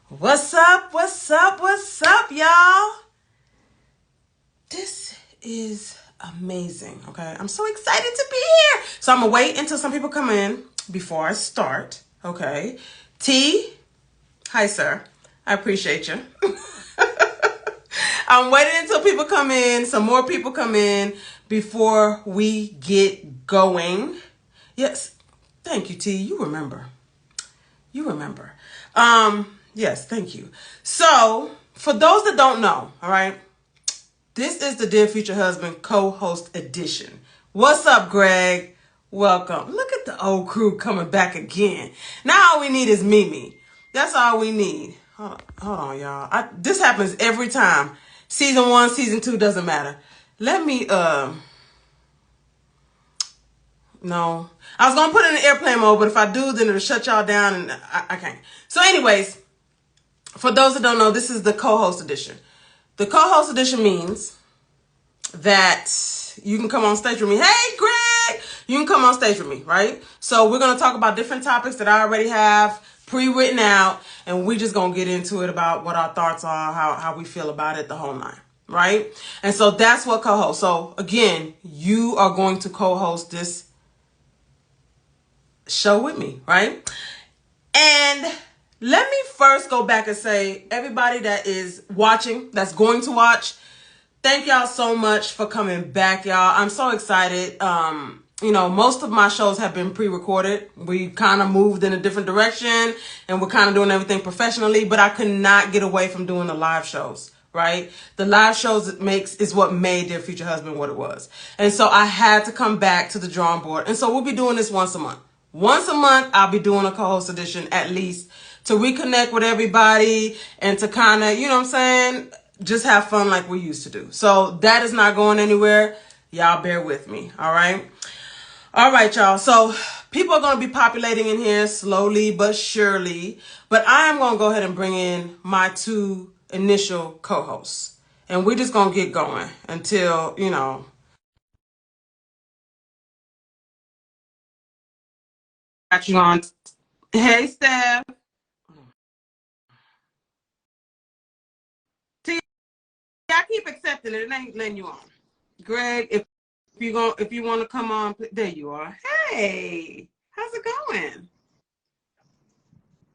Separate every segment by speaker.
Speaker 1: What's up? What's up? What's up, y'all? This is amazing, okay? I'm so excited to be here. So I'm gonna wait until some people come in before I start, okay? T, hi, sir. I appreciate you. I'm waiting until people come in, some more people come in before we get going. Yes, thank you, T. You remember. You remember. Yes, thank you. So, for those that don't know, all right, this is the Dear Future Husband co-host edition. What's up, Greg? Welcome. Look at the old crew coming back again. Now all we need is Mimi. That's all we need. Hold on, y'all. This happens every time. Season 1, season 2, doesn't matter. Let me, no. I was going to put it in airplane mode, but if I do, then it'll shut y'all down and I can't. So anyways, for those that don't know, this is the co-host edition. The co-host edition means that you can come on stage with me. Hey, Greg! You can come on stage with me, right? So we're going to talk about different topics that I already have pre-written out, and we just going to get into it about what our thoughts are, how we feel about it, the whole nine, right? And so that's what co-host. So again, you are going to co-host this show with me, right? And let me first go back and say, everybody that is watching, that's going to watch, thank y'all so much for coming back, y'all. I'm so excited. Most of my shows have been pre-recorded. We kind of moved in a different direction and we're kind of doing everything professionally, but I could not get away from doing the live shows, right? The live shows is what made Dear Future Husband what it was. And so I had to come back to the drawing board. And so we'll be doing this once a month. Once a month, I'll be doing a co-host edition at least to reconnect with everybody and to kind of, you know what I'm saying, just have fun like we used to do. So that is not going anywhere. Y'all bear with me. All right. All right, y'all. So people are going to be populating in here slowly but surely. But I am going to go ahead and bring in my two initial co-hosts. And we're just going to get going until, got you on. Hey, Steph. T, I keep accepting it. It ain't letting you on. Greg, if you want to come on, there you are. Hey, how's it going?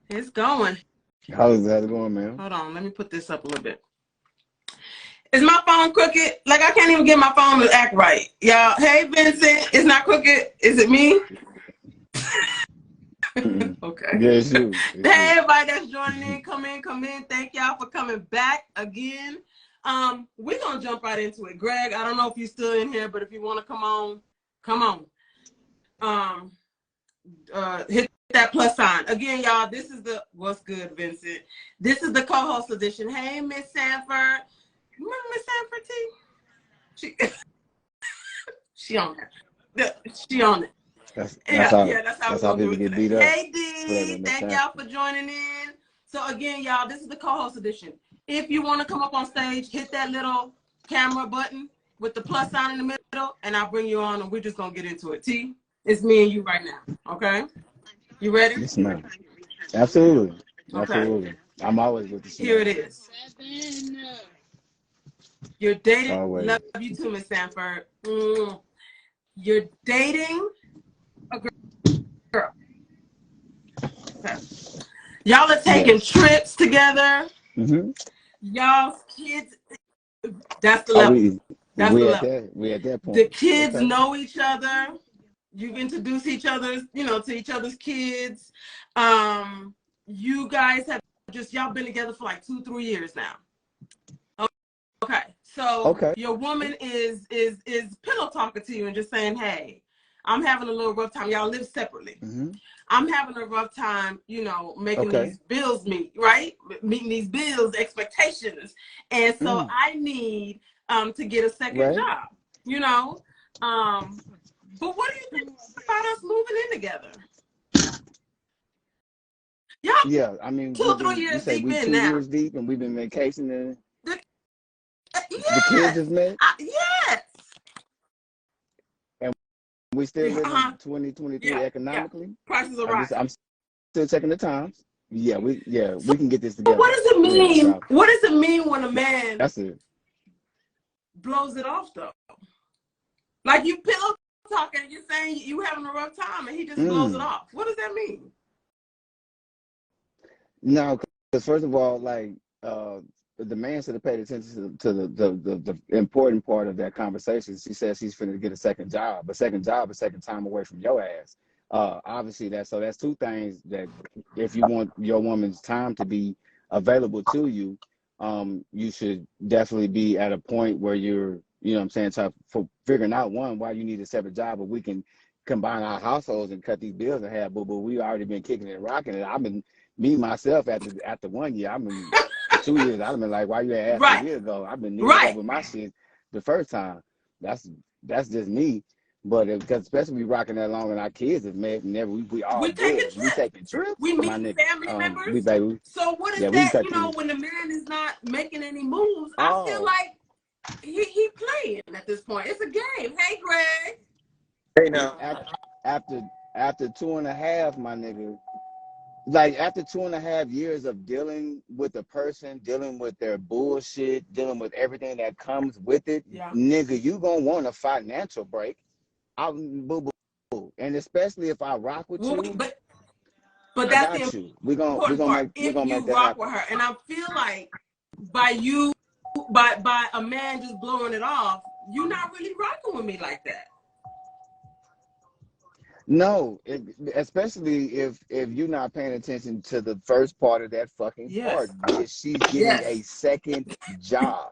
Speaker 1: It's going.
Speaker 2: How's that going, man?
Speaker 1: Hold on, let me put this up a little bit. Is my phone crooked? Like I can't even get my phone to act right. Y'all, hey Vincent, it's not crooked. Is it me? Okay.
Speaker 2: Yeah, it's you.
Speaker 1: Hey everybody that's joining in, come in. Thank y'all for coming back again. We're gonna jump right into it. Greg, I don't know if you're still in here, but if you want to come on, come on. Hit that plus sign. Again, y'all, this is the what's good, Vincent. This is the co-host edition. Hey, Miss Sanford. Remember Miss Sanford T? She on it. She on it.
Speaker 2: That's
Speaker 1: That's how
Speaker 2: that's
Speaker 1: we're
Speaker 2: how
Speaker 1: gonna do
Speaker 2: people
Speaker 1: it
Speaker 2: get
Speaker 1: today.
Speaker 2: beat up.
Speaker 1: Hey D, thank y'all for joining in. So again, y'all, this is the co-host edition. If you want to come up on stage, hit that little camera button with the plus sign in the middle, and I'll bring you on, and we're just gonna get into it. T, it's me and you right now. Okay? You ready?
Speaker 2: Yes, ma'am. Absolutely.
Speaker 1: Okay.
Speaker 2: Absolutely. I'm always with the
Speaker 1: Here it
Speaker 2: shenanigans.
Speaker 1: is. You're dating.
Speaker 2: Always.
Speaker 1: Love you too, Miss Sanford. You're dating a girl. Okay. Y'all are taking
Speaker 2: Yes.
Speaker 1: trips together.
Speaker 2: Mm-hmm.
Speaker 1: Y'all's kids. That's the
Speaker 2: Are
Speaker 1: level.
Speaker 2: we
Speaker 1: That's the
Speaker 2: we at
Speaker 1: level.
Speaker 2: that we at that
Speaker 1: The
Speaker 2: point?
Speaker 1: kids
Speaker 2: Okay.
Speaker 1: know each other. You've introduced each other's, to each other's kids. You guys have y'all been together for like 2-3 years now. Okay, so
Speaker 2: Okay.
Speaker 1: your woman is pillow talking to you and just saying, "Hey, I'm having a little rough time." Y'all live separately.
Speaker 2: Mm-hmm.
Speaker 1: I'm having a rough time, making
Speaker 2: Okay.
Speaker 1: these bills meet, right? Meeting these bills, expectations, and so
Speaker 2: Mm.
Speaker 1: I need to get a second
Speaker 2: Right.
Speaker 1: job, you know. But what do you think about us moving in together? Y'all
Speaker 2: Yeah. I mean,
Speaker 1: two,
Speaker 2: we've
Speaker 1: three
Speaker 2: been. You
Speaker 1: years
Speaker 2: say
Speaker 1: deep
Speaker 2: we
Speaker 1: in
Speaker 2: two
Speaker 1: now.
Speaker 2: years deep, and we've been vacationing.
Speaker 1: The,
Speaker 2: The kids
Speaker 1: yes,
Speaker 2: just met,
Speaker 1: yes.
Speaker 2: and we still living
Speaker 1: Uh-huh.
Speaker 2: 2023
Speaker 1: Yeah, yeah.
Speaker 2: economically.
Speaker 1: Prices are rising.
Speaker 2: I'm still checking the times. we can get this
Speaker 1: But what
Speaker 2: together.
Speaker 1: does it
Speaker 2: Yeah,
Speaker 1: mean?
Speaker 2: so
Speaker 1: What does it mean when a man
Speaker 2: that's it.
Speaker 1: blows it off though? Like you pillow talking, you're saying you having a rough time, and he just blows it off. What does that mean?
Speaker 2: No, because first of all, like the man should have paid attention to the important part of that conversation. She says she's finna get a second job, a second time away from your ass. Obviously that's two things that if you want your woman's time to be available to you, you should definitely be at a point where you're, you know what I'm saying, for figuring out one, why you need a separate job, but we can combine our households and cut these bills in half. But we already been kicking it and rocking it. I've been me myself after 1 year. I mean 2 years. I've been like, why you ain't asked a year ago? I've been kneeling over my shit the first time. That's just me. But because especially we rocking that long and our kids have met, never we all good. We taking trips.
Speaker 1: We
Speaker 2: My
Speaker 1: meet
Speaker 2: nigga.
Speaker 1: family members.
Speaker 2: We baby.
Speaker 1: So what is
Speaker 2: Yeah,
Speaker 1: that? You know, when the man is not making any moves, I feel like he playing at this point. It's a game. Hey, Greg.
Speaker 3: Hey now.
Speaker 2: After 2.5, my nigga. Like after 2.5 years of dealing with a person, dealing with their bullshit, dealing with everything that comes with it, nigga, you gonna want a financial break. Boo boo. And especially if I rock with you,
Speaker 1: but
Speaker 2: I
Speaker 1: that's
Speaker 2: got
Speaker 1: the
Speaker 2: you. We're gonna make that
Speaker 1: rock
Speaker 2: happen.
Speaker 1: with her. And I feel like by a man just blowing it off, you're not really rocking with me like that.
Speaker 2: No, especially if you're not paying attention to the first part of that fucking part. She's getting a second job.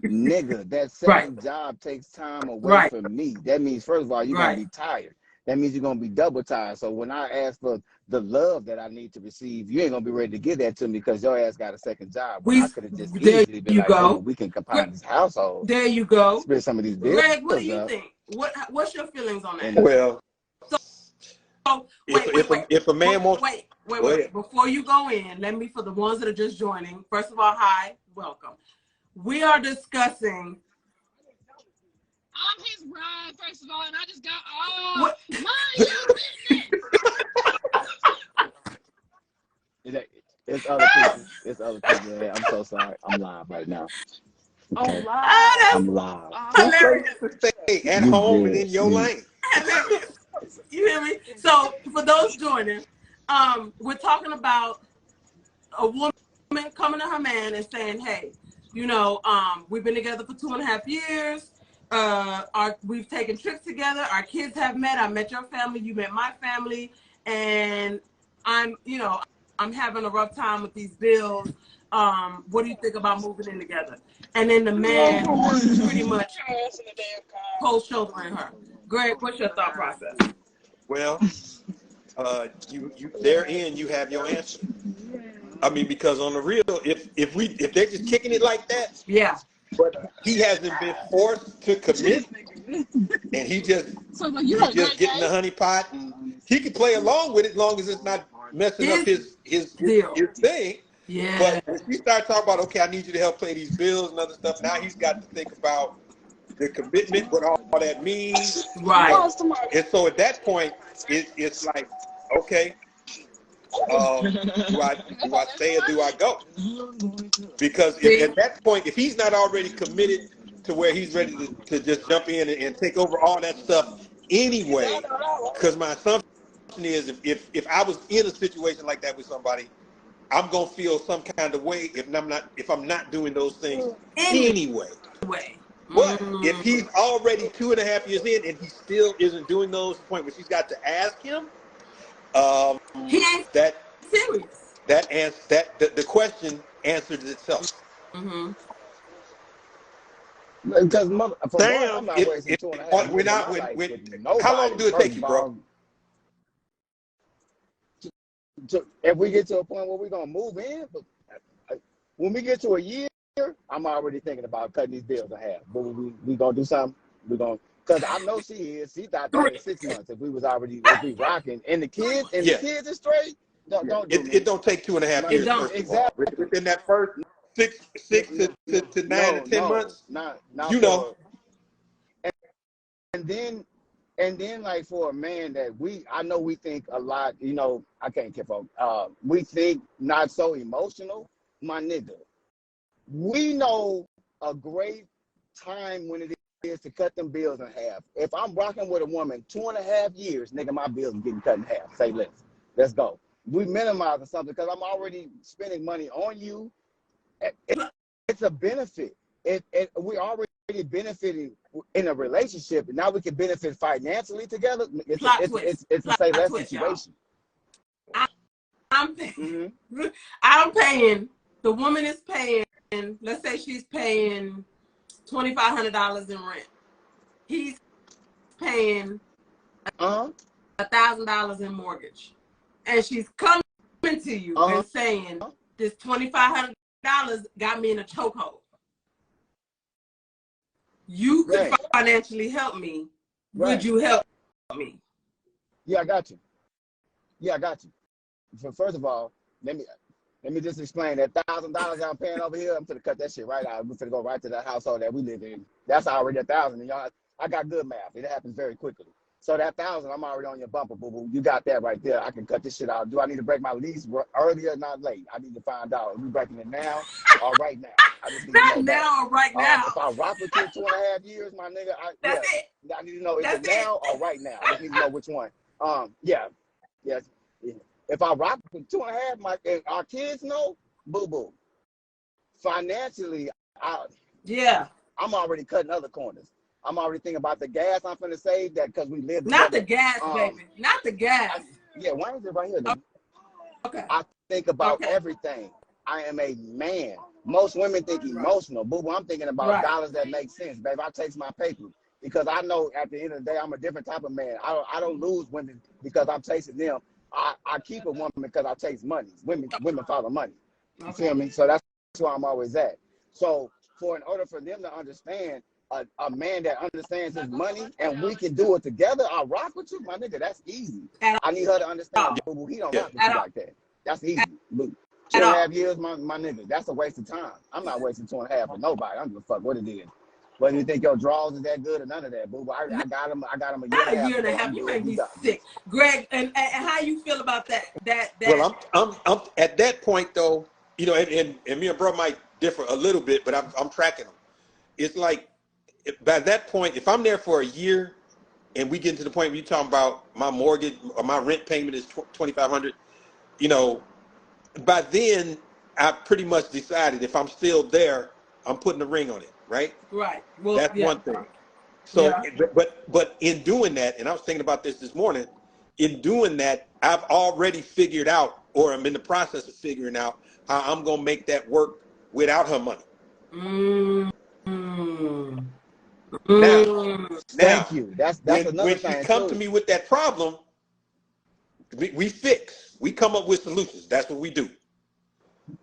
Speaker 2: Nigga, that second job takes time away from me. That means, first of all, you're going to be tired. That means you're going to be double tired. So when I ask for the love that I need to receive, you ain't going to be ready to give that to me because your ass got a second job. When I could have just easily been like, boom, we can combine this household.
Speaker 1: There you go.
Speaker 2: Split some of these bills.
Speaker 1: Greg, what do you think? What's your feelings on that?
Speaker 3: Well,
Speaker 1: so
Speaker 3: if a man wants...
Speaker 1: Wait. Before you go in, let me, for the ones that are just joining, first of all, hi, welcome. We are discussing...
Speaker 4: I'm his bride, first of all, and I just got mind your business.
Speaker 2: It's other people. It's other people. I'm so sorry. I'm live right now.
Speaker 4: Okay. Oh, live.
Speaker 2: I'm live.
Speaker 1: Hilarious.
Speaker 3: Stay at home and in your lane.
Speaker 1: You hear me? So for those joining, we're talking about a woman coming to her man and saying, hey, you know, we've been together for 2.5 years. We've taken trips together. Our kids have met. I met your family. You met my family. And I'm having a rough time with these bills. What do you think about moving in together? And then the man pretty much cold shouldering her. Greg, what's your thought process?
Speaker 3: Well, therein you have your answer. I mean, because on the real, if they're just kicking it like that, but he hasn't been forced to commit, and he's just getting the honey pot, and he can play along with it as long as it's not messing up his thing.
Speaker 1: Yeah.
Speaker 3: But if you start talking about, okay, I need you to help pay these bills and other stuff, now he's got to think about the commitment, what all that means.
Speaker 1: Right.
Speaker 3: And so at that point, it's like, okay, do I stay or do I go? Because at that point, if he's not already committed to where he's ready to just jump in and take over all that stuff anyway, because my assumption is if I was in a situation like that with somebody, I'm gonna feel some kind of way if I'm not doing those things anyway. But if he's already 2.5 years in and he still isn't doing those, to the point where she's got to ask him,
Speaker 1: he ain't serious.
Speaker 3: The question answered itself.
Speaker 1: Mm-hmm.
Speaker 2: Because
Speaker 3: Sam,
Speaker 2: I'm not wasting 2.5 years.
Speaker 3: How long do it take you, bro?
Speaker 2: If we get to a point where we're gonna move in, but when we get to a year, I'm already thinking about cutting these bills in half. But we gonna do something. Because I know she is. She thought that in 6 months. If we rocking, and the kids are straight.
Speaker 3: It don't take 2.5 years. Exactly. Within that first six to 9 to 10 months,
Speaker 2: not
Speaker 3: you know.
Speaker 2: And And then like for a man that I know we think a lot, you know, I can't keep up. We think not so emotional, my nigga. We know a great time when it is to cut them bills in half. If I'm rocking with a woman 2.5 years, nigga, my bills are getting cut in half. Say less. Let's go. We minimizing something because I'm already spending money on you. It's a benefit. We already benefiting in a relationship, and now we can benefit financially together. It's a say less situation.
Speaker 1: I'm paying. I'm paying. The woman is paying. Let's say she's paying $2,500 in rent. He's paying $1,000 in mortgage, and she's coming to you and saying, "This $2,500 got me in a chokehold. You could financially help me. Would you help me?"
Speaker 2: Yeah, I got you. So first of all, let me just explain that $1,000 I'm paying over here. I'm gonna cut that shit right out. We're gonna go right to the household that we live in. That's already $1,000. And y'all, I got good math. It happens very quickly. So that $1,000, I'm already on your bumper, boo boo. You got that right there. I can cut this shit out. Do I need to break my lease earlier, not late? I need to find out. Are we breaking it now or right now? I just need to know
Speaker 1: Not now or right now.
Speaker 2: If I rock with you 2.5 years, my nigga,
Speaker 1: That's it.
Speaker 2: I need to know is it now or right now. I just need to know which one. Yes. If I rock with 2.5, our kids know, boo boo. Financially, I'm already cutting other corners. I'm already thinking about the gas I'm finna save that because we live together.
Speaker 1: Not the gas, baby. Not the gas.
Speaker 2: Why is it right here?
Speaker 1: Okay.
Speaker 2: I think about everything. I am a man. Most women think emotional. Boo boo, I'm thinking about dollars that make sense, babe. I take my paper because I know at the end of the day I'm a different type of man. I don't lose women because I'm chasing them. I keep a woman because I chase money. Women follow money. You feel me? So that's where I'm always at. So in order for them to understand a man that understands his money and we can do it together, I rock with you, my nigga. That's easy. I need her to understand, boo boo. He don't rock with you like that. That's easy. Boo. 2.5 years, my nigga. That's a waste of time. I'm not wasting 2.5 for nobody. I don't give a fuck what it is. Whether you think your draws is that good or none of that, boo. I got him.
Speaker 1: Not a year and a half. You make me sick, Greg. And how you feel about that?
Speaker 3: Well, I'm at that point though. You know, and me and bro might differ a little bit, but I'm tracking them. It's like by that point, if I'm there for a year, and we get to the point where you're talking about my mortgage or my rent payment is $2,500, you know, by then I pretty much decided if I'm still there, I'm putting a ring on it, right?
Speaker 1: Right. Well,
Speaker 3: that's one thing. So, but in doing that, and I was thinking about this morning, in doing that, I've already figured out, or I'm in the process of figuring out how I'm gonna make that work without her money. Now,
Speaker 2: thank you. That's another
Speaker 3: when
Speaker 2: thing.
Speaker 3: When she comes to me with that problem, we come up with solutions. That's what we do.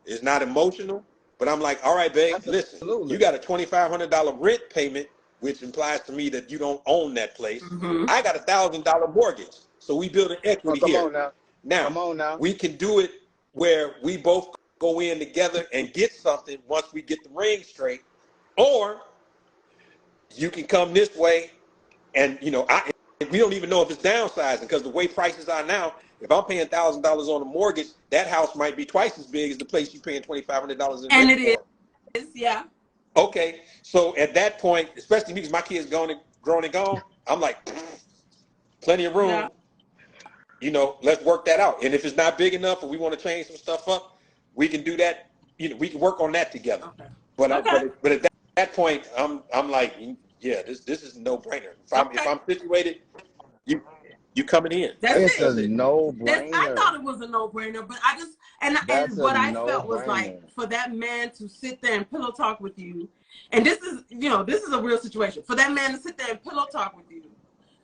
Speaker 3: It's not emotional, but I'm like, all right, babe, listen, you got a $2,500 rent payment, which implies to me that you don't own that place. I got a $1,000 mortgage, so we build an equity here. Now, we can do it where we both go in together and get something once we get the ring straight, or you can come this way, and you know, we don't even know if it's downsizing because the way prices are now. If I'm paying $1,000 on a mortgage, that house might be twice as big as the place you're paying $2,500 in rent.
Speaker 1: And it is, yeah.
Speaker 3: Okay, so at that point, especially because my kids grown and gone, I'm like, plenty of room. Yeah. You know, let's work that out. And if it's not big enough, or we want to change some stuff up, we can do that. You know, we can work on that together. Okay. But at that point, I'm like, yeah, this is a no-brainer. If I'm situated, you coming in.
Speaker 2: It's a no-brainer.
Speaker 1: I thought it was a no-brainer, but and what I felt was like for that man to sit there and pillow talk with you, and this is a real situation. For that man to sit there and pillow talk with you,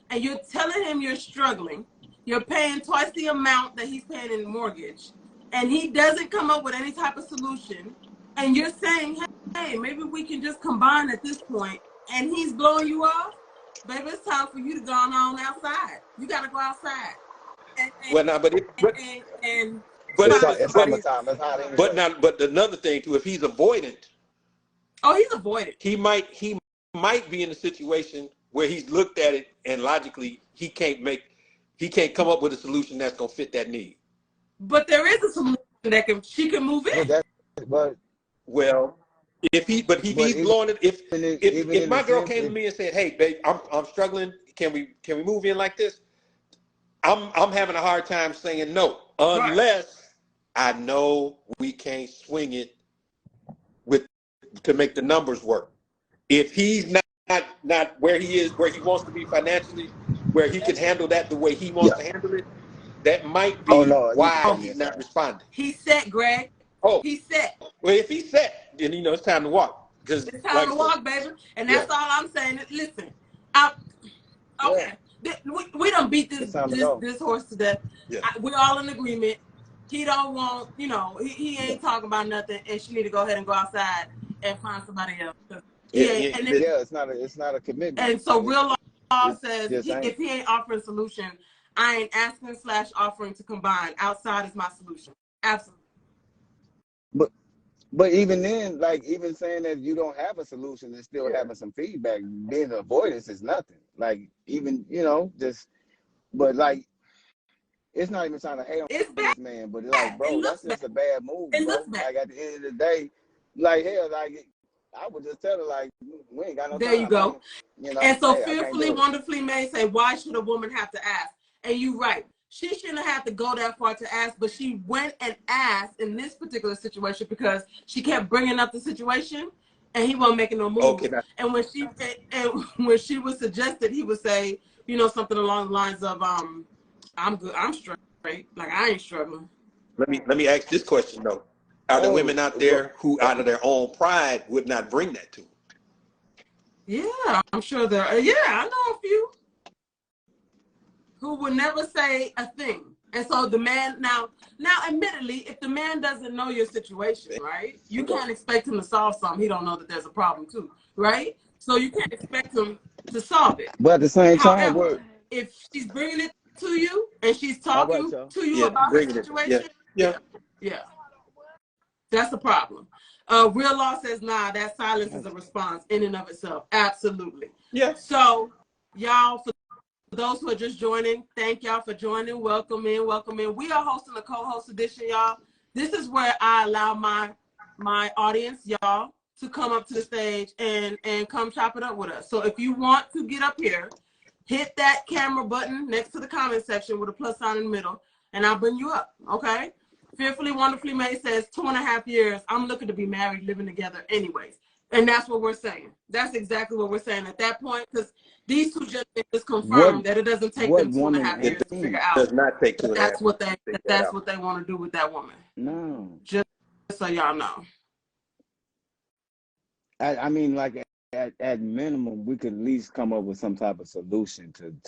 Speaker 1: and you're telling him you're struggling, you're paying twice the amount that he's paying in mortgage, and he doesn't come up with any type of solution, and you're saying, hey, maybe we can just combine at this point, and he's blowing you off. Baby, it's time for you to go on outside. You got to go outside. But
Speaker 3: another thing too, if he's avoidant.
Speaker 1: Oh, he's avoidant.
Speaker 3: He might be in a situation where he's looked at it and logically he can't come up with a solution that's gonna fit that need.
Speaker 1: But there is a solution that she can move in.
Speaker 3: Well, if he's blowing it, if my girl came to me and said, "Hey, babe, I'm struggling. Can we move in like this?" I'm having a hard time saying no, unless I know we can't swing it to make the numbers work. If he's not where he is, where he wants to be financially, where he can handle that the way he wants to handle it, that might be why he's not responding.
Speaker 1: He's set, Greg. He's set.
Speaker 3: Well, if he's set, then it's time to walk.
Speaker 1: It's time to walk, baby. And that's all I'm saying. Listen, okay. We don't beat this horse to death. Yeah. We're all in agreement. He don't want, he ain't talking about nothing, and she need to go ahead and go outside and find somebody else.
Speaker 2: It's not a commitment.
Speaker 1: And so real law says if he ain't offering a solution, I ain't asking / offering to combine. Outside is my solution. Absolutely.
Speaker 2: But even then, like even saying that you don't have a solution and still having some feedback, being avoidance is nothing. Like even but like it's not even trying to hate on this man, but it's like, bro, that's just a bad move, bro. Like at the end of the day, like hell, like I would just tell her like we ain't got no time.
Speaker 1: There you go. And so fearfully, wonderfully made say, why should a woman have to ask? And you're right. She shouldn't have to go that far to ask, but she went and asked in this particular situation because she kept bringing up the situation, and he wasn't making no move. Okay, and when she was suggested, he would say, something along the lines of, "I'm good, I'm straight, like I ain't struggling."
Speaker 3: Let me ask this question though: are there women out there who, out of their own pride, would not bring that to them?
Speaker 1: Yeah, I'm sure there are. Yeah, I know a few who would never say a thing. And so the man, now admittedly, if the man doesn't know your situation, right, you can't expect him to solve something. He don't know that there's a problem too, right? So you can't expect him to solve it.
Speaker 2: But at the same time,
Speaker 1: however, if she's bringing it to you and she's talking to you about the situation, yeah, that's a problem. Real law says, nah, that silence is a response in and of itself. Absolutely. Yeah. So y'all, for those who are just joining, thank y'all for joining. Welcome in, welcome in. We are hosting a co-host edition, y'all. This is where I allow my audience, y'all, to come up to the stage and come chop it up with us. So if you want to get up here, hit that camera button next to the comment section with a plus sign in the middle, and I'll bring you up, okay? Fearfully Wonderfully Made says 2.5 years. I'm looking to be married, living together anyways. And that's what we're saying. That's exactly what we're saying at that point, because these two just confirmed that it doesn't take them 2.5 years to figure out.
Speaker 3: It does not take 2.5 years.
Speaker 1: That's what they want to do with that woman.
Speaker 2: No.
Speaker 1: Just so y'all know.
Speaker 2: I mean, like at minimum, we could at least come up with some type of solution to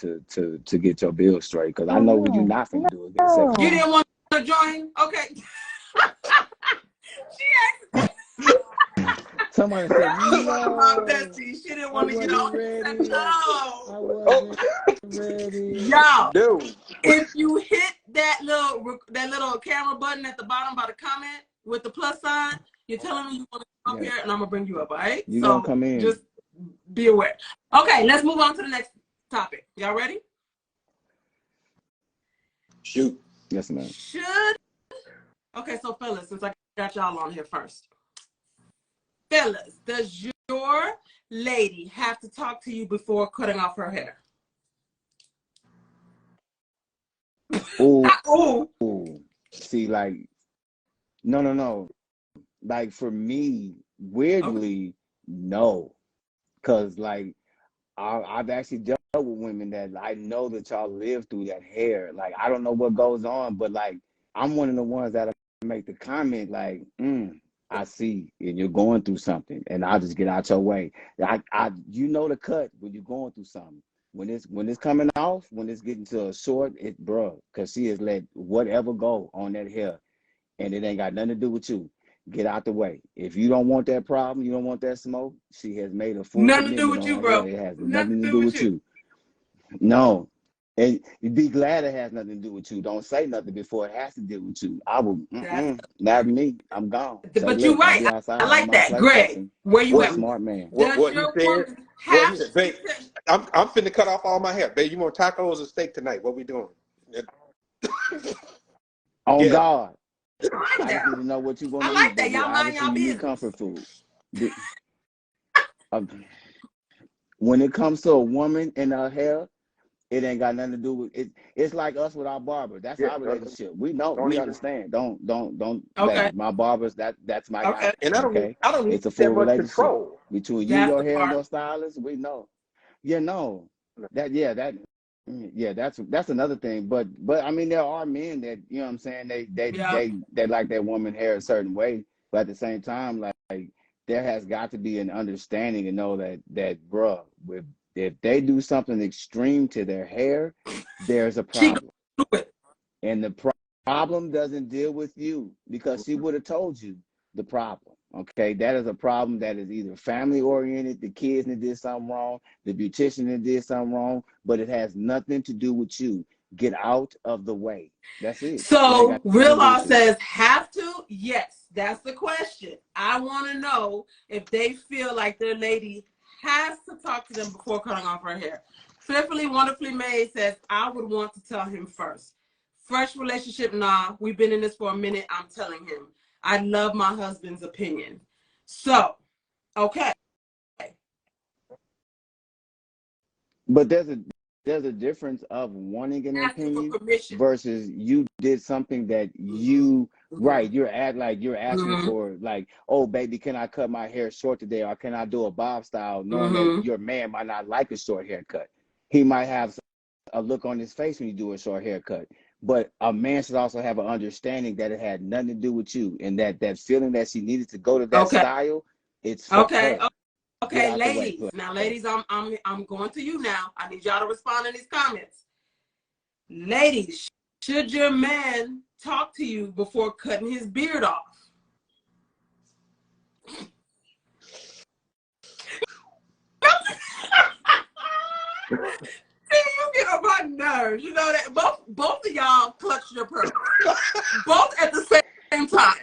Speaker 2: get your bill straight. Because I know what you're not gonna do is get second.
Speaker 1: You didn't want to join? Okay. She asked.
Speaker 2: Somebody said,
Speaker 1: Bestie, she didn't want to get on.
Speaker 2: Ready.
Speaker 1: No.
Speaker 2: I wasn't ready.
Speaker 1: Y'all,
Speaker 3: no.
Speaker 1: If you hit that little camera button at the bottom by the comment with the plus sign, you're telling me you want to come up here, and I'm gonna bring you up. All right?
Speaker 2: You gonna come in?
Speaker 1: Just be aware. Okay, let's move on to the next topic. Y'all ready?
Speaker 3: Shoot.
Speaker 2: Yes, ma'am.
Speaker 1: Okay, so fellas, since I got y'all on here first. Fellas, does your lady have to talk to you before cutting off her hair?
Speaker 2: Ooh. See, like, no. Like, for me, weirdly, no. Because, like, I've actually dealt with women that I know that y'all live through that hair. Like, I don't know what goes on, but, like, I'm one of the ones that make the comment, like, I see, and you're going through something, and I'll just get out your way. You know the cut when you're going through something. When it's coming off, when it's getting to a short, because she has let whatever go on that hair, and it ain't got nothing to do with you. Get out the way. If you don't want that problem, you don't want that smoke, she has made a full
Speaker 1: commitment. Nothing to do with
Speaker 2: you,
Speaker 1: bro.
Speaker 2: It has nothing to do with you. No. And be glad it has nothing to do with you. Don't say nothing before it has to deal with you. I will, not me. I'm gone.
Speaker 1: But you're right. I like that. Greg, where you at?
Speaker 2: Smart man.
Speaker 3: What you said? I'm finna cut off all my hair. Babe, you want tacos or steak tonight? What we doing?
Speaker 2: On
Speaker 3: Yeah.
Speaker 2: God.
Speaker 1: I
Speaker 2: I
Speaker 1: like
Speaker 2: just
Speaker 1: that.
Speaker 2: need to know what you want
Speaker 1: I
Speaker 2: to
Speaker 1: like
Speaker 2: eat,
Speaker 1: that.
Speaker 2: baby.
Speaker 1: Y'all mind
Speaker 2: Obviously,
Speaker 1: y'all
Speaker 2: you need
Speaker 1: business.
Speaker 2: comfort food. Uh, when it comes to a woman and her hair, it ain't got nothing to do with it. It's like us with our barber. That's
Speaker 3: Yeah.
Speaker 2: our relationship. We know.
Speaker 3: Don't
Speaker 2: We
Speaker 3: even.
Speaker 2: understand. Don't,
Speaker 1: Okay.
Speaker 2: baby. My barber's that's my
Speaker 1: Okay.
Speaker 2: guy.
Speaker 3: And
Speaker 2: Okay,
Speaker 3: I don't need
Speaker 2: it's a
Speaker 3: that
Speaker 2: full
Speaker 3: much
Speaker 2: relationship
Speaker 3: control.
Speaker 2: between you,
Speaker 1: That's
Speaker 2: your
Speaker 1: the
Speaker 2: hair, and
Speaker 1: part.
Speaker 2: your stylist. We know. You know that. Yeah, that's another thing. But I mean, there are men that, you know what I'm saying,
Speaker 1: Yeah.
Speaker 2: they like their woman hair a certain way, but at the same time, like there has got to be an understanding and know that bruh, if they do something extreme to their hair, there's a
Speaker 1: She go
Speaker 2: problem.
Speaker 1: do it.
Speaker 2: And the problem doesn't deal with you, because she would have told you the problem. Okay, that is a problem that is either family oriented, the kids that did something wrong, the beautician that did something wrong, but it has nothing to do with you. Get out of the way. That's it. It ain't
Speaker 1: So
Speaker 2: got
Speaker 1: Real
Speaker 2: nothing to do
Speaker 1: Law
Speaker 2: with you.
Speaker 1: says have to? Yes, that's the question. I want to know if they feel like their lady has to talk to them before cutting off her hair. Fearfully Wonderfully Made says I would want to tell him first. Fresh relationship, nah. We've been in this for a minute. I'm telling him. I love my husband's opinion. So, okay.
Speaker 2: But there's a difference of wanting an
Speaker 1: Asking for
Speaker 2: opinion
Speaker 1: permission.
Speaker 2: versus you did something that you right. You're asking
Speaker 1: Mm-hmm.
Speaker 2: for, like, oh baby, can I cut my hair short today, or can I do a bob style, knowing that
Speaker 1: Mm-hmm.
Speaker 2: your man might not like a short haircut. He might have a look on his face when you do a short haircut. But a man should also have an understanding that it had nothing to do with you, and that feeling that she needed to go to that
Speaker 1: Okay.
Speaker 2: style, it's for
Speaker 1: Okay.
Speaker 2: her. Get
Speaker 1: Okay,
Speaker 2: out the way,
Speaker 1: ladies. Now,
Speaker 2: player.
Speaker 1: ladies, I'm going to you now. I need y'all to respond in these comments. Ladies, should your man talk to you before cutting his beard off? See, you get on my nerves. You know that both of y'all clutch your pearls. Both at the same time.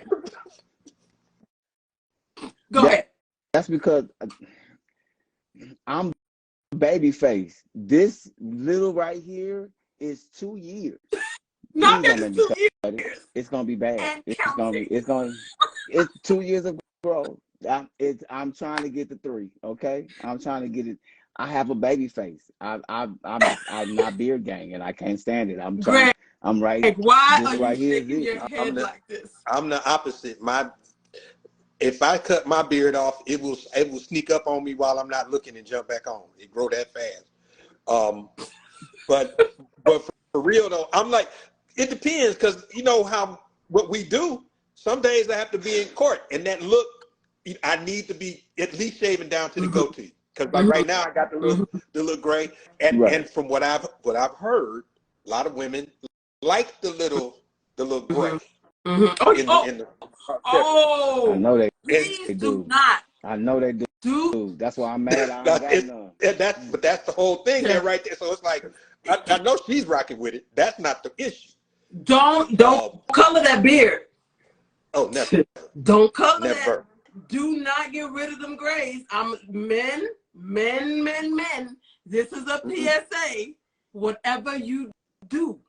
Speaker 1: Go ahead.
Speaker 2: That's because I'm babyface. This little right here is 2 years.
Speaker 1: Not
Speaker 2: Please don't
Speaker 1: that
Speaker 2: make
Speaker 1: it's
Speaker 2: me
Speaker 1: 2
Speaker 2: cut it.
Speaker 1: years
Speaker 2: It's gonna be bad.
Speaker 1: and counting.
Speaker 2: It's 2 years of growth. I'm trying to get to 3. Okay, I'm trying to get it. I have a baby face. I'm not beard gang, and I can't stand it. I'm trying.
Speaker 1: Greg,
Speaker 2: I'm right.
Speaker 1: why
Speaker 2: This
Speaker 1: are you
Speaker 2: right here is
Speaker 1: shaking
Speaker 2: it.
Speaker 1: your head like this?
Speaker 3: I'm the opposite. If I cut my beard off, it will sneak up on me while I'm not looking and jump back on. It grow that fast. But for real though, I'm like, it depends, because you know how what we do. Some days I have to be in court, and that look, I need to be at least shaving down to the
Speaker 1: Mm-hmm.
Speaker 3: goatee, because like
Speaker 1: Mm-hmm.
Speaker 3: right now I got
Speaker 1: Mm-hmm.
Speaker 3: the look gray, and
Speaker 2: Right.
Speaker 3: from what I've heard, a lot of women like the little gray
Speaker 1: Mm-hmm.
Speaker 3: in the
Speaker 2: I
Speaker 1: Oh,
Speaker 2: know they
Speaker 3: and
Speaker 1: please do
Speaker 2: do.
Speaker 1: not.
Speaker 2: I know they
Speaker 1: Do
Speaker 2: do. That's why I'm mad. I ain't got none.
Speaker 3: that's the whole thing there
Speaker 1: okay.
Speaker 3: right there. So it's like I know she's rocking with it. That's not the issue.
Speaker 1: Don't
Speaker 3: Um,
Speaker 1: color that beard.
Speaker 3: oh, never,
Speaker 1: Don't color that.
Speaker 3: never.
Speaker 1: Do not get rid of them grays. Men. This is a
Speaker 3: Mm-mm.
Speaker 1: PSA. Whatever you do,